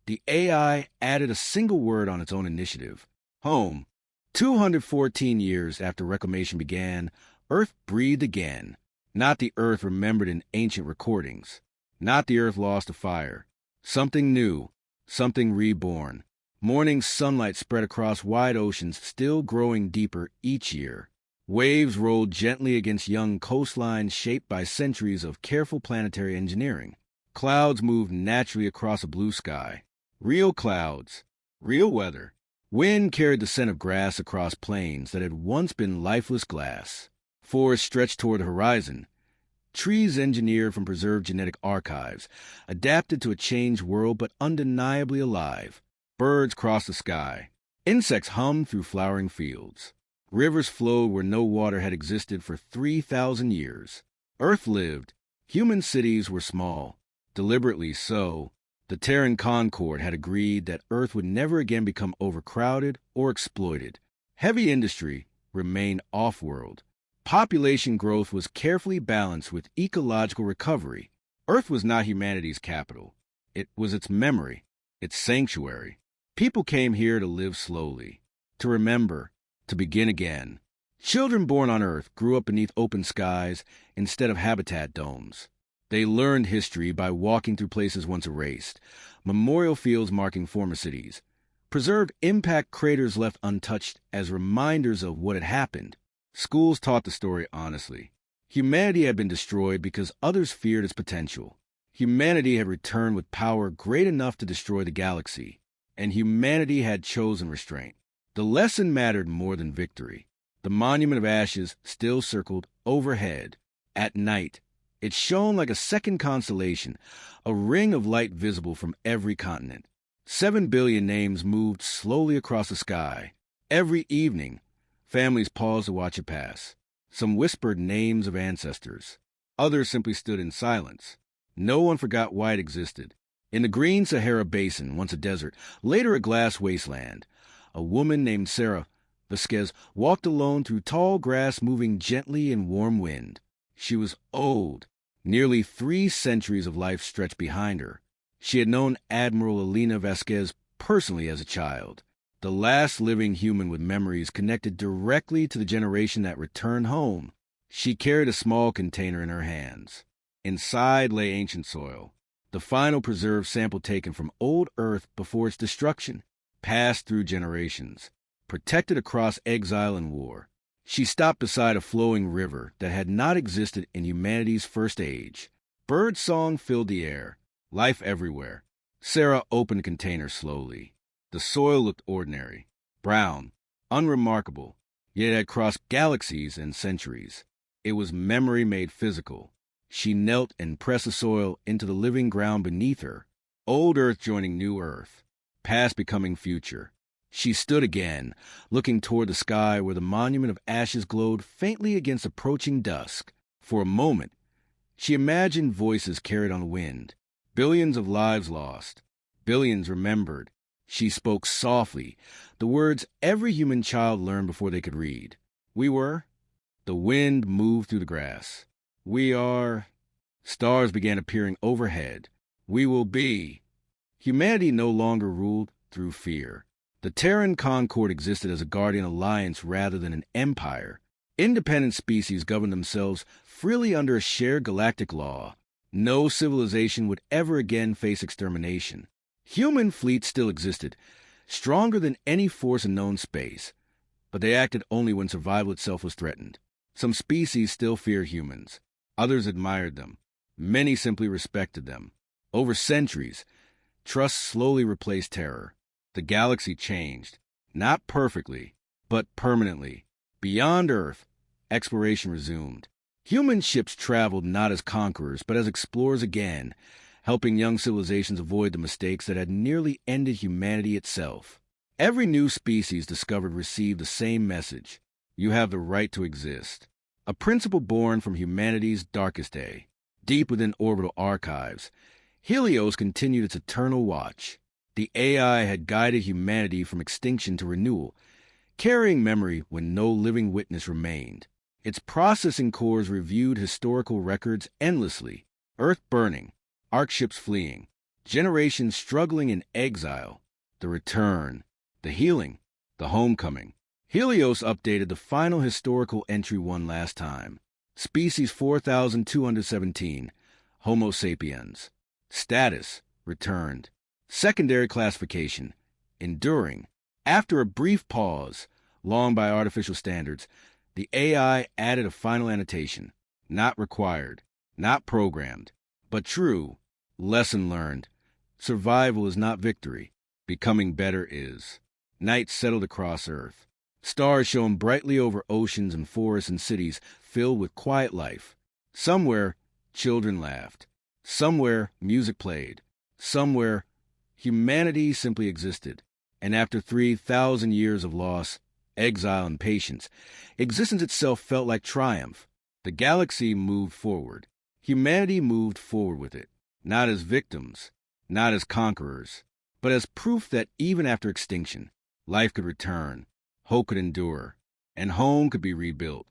the AI added a single word on its own initiative. Home. 214 years after reclamation began, Earth breathed again. Not the Earth remembered in ancient recordings. Not the Earth lost to fire. Something new. Something reborn. Morning sunlight spread across wide oceans, still growing deeper each year. Waves rolled gently against young coastlines shaped by centuries of careful planetary engineering. Clouds moved naturally across a blue sky. Real clouds. Real weather. Wind carried the scent of grass across plains that had once been lifeless glass. Forests stretched toward the horizon. Trees engineered from preserved genetic archives, adapted to a changed world but undeniably alive. Birds crossed the sky. Insects hummed through flowering fields. Rivers flowed where no water had existed for 3,000 years. Earth lived. Human cities were small. Deliberately so. The Terran Concord had agreed that Earth would never again become overcrowded or exploited. Heavy industry remained off-world. Population growth was carefully balanced with ecological recovery. Earth was not humanity's capital. It was its memory, its sanctuary. People came here to live slowly, to remember, to begin again. Children born on Earth grew up beneath open skies instead of habitat domes. They learned history by walking through places once erased, memorial fields marking former cities, preserved impact craters left untouched as reminders of what had happened. Schools taught the story honestly. Humanity had been destroyed because others feared its potential. Humanity had returned with power great enough to destroy the galaxy, and humanity had chosen restraint. The lesson mattered more than victory. The monument of ashes still circled overhead. At night, it shone like a second constellation, a ring of light visible from every continent. 7 billion names moved slowly across the sky. Every evening, families paused to watch it pass. Some whispered names of ancestors. Others simply stood in silence. No one forgot why it existed. In the green Sahara Basin, once a desert, later a glass wasteland, a woman named Sarah Vasquez walked alone through tall grass moving gently in warm wind. She was old. Nearly 3 centuries of life stretched behind her. She had known Admiral Elena Vasquez personally as a child, the last living human with memories connected directly to the generation that returned home. She carried a small container in her hands. Inside lay ancient soil, the final preserved sample taken from old Earth before its destruction, passed through generations, protected across exile and war. She stopped beside a flowing river that had not existed in humanity's first age. Bird song filled the air, life everywhere. Sarah opened the container slowly. The soil looked ordinary, brown, unremarkable, yet it had crossed galaxies and centuries. It was memory made physical. She knelt and pressed the soil into the living ground beneath her, old Earth joining new Earth, past becoming future. She stood again, looking toward the sky where the monument of ashes glowed faintly against approaching dusk. For a moment, she imagined voices carried on the wind, billions of lives lost, billions remembered. She spoke softly, the words every human child learned before they could read. We were. The wind moved through the grass. We are. Stars began appearing overhead. We will be. Humanity no longer ruled through fear. The Terran Concord existed as a guardian alliance rather than an empire. Independent species govern themselves freely under a shared galactic law. No civilization would ever again face extermination. Human fleets still existed, stronger than any force in known space, but they acted only when survival itself was threatened. Some species still fear humans. Others admired them. Many simply respected them. Over centuries, trust slowly replaced terror. The galaxy changed, not perfectly, but permanently. Beyond Earth, exploration resumed. Human ships traveled not as conquerors, but as explorers again, helping young civilizations avoid the mistakes that had nearly ended humanity itself. Every new species discovered received the same message: you have the right to exist. A principle born from humanity's darkest day. Deep within orbital archives, Helios continued its eternal watch. The AI had guided humanity from extinction to renewal, carrying memory when no living witness remained. Its processing cores reviewed historical records endlessly. Earth burning, arc ships fleeing, generations struggling in exile, the return, the healing, the homecoming. Helios updated the final historical entry one last time. Species 4217, Homo sapiens. Status, returned. Secondary classification, enduring. After a brief pause, long by artificial standards, the AI added a final annotation. Not required, not programmed, but true. Lesson learned. Survival is not victory. Becoming better is. Night settled across Earth. Stars shone brightly over oceans and forests and cities filled with quiet life. Somewhere, children laughed. Somewhere, music played. Somewhere, humanity simply existed. And after 3,000 years of loss, exile, and patience, existence itself felt like triumph. The galaxy moved forward. Humanity moved forward with it, not as victims, not as conquerors, but as proof that even after extinction, life could return, hope could endure, and home could be rebuilt.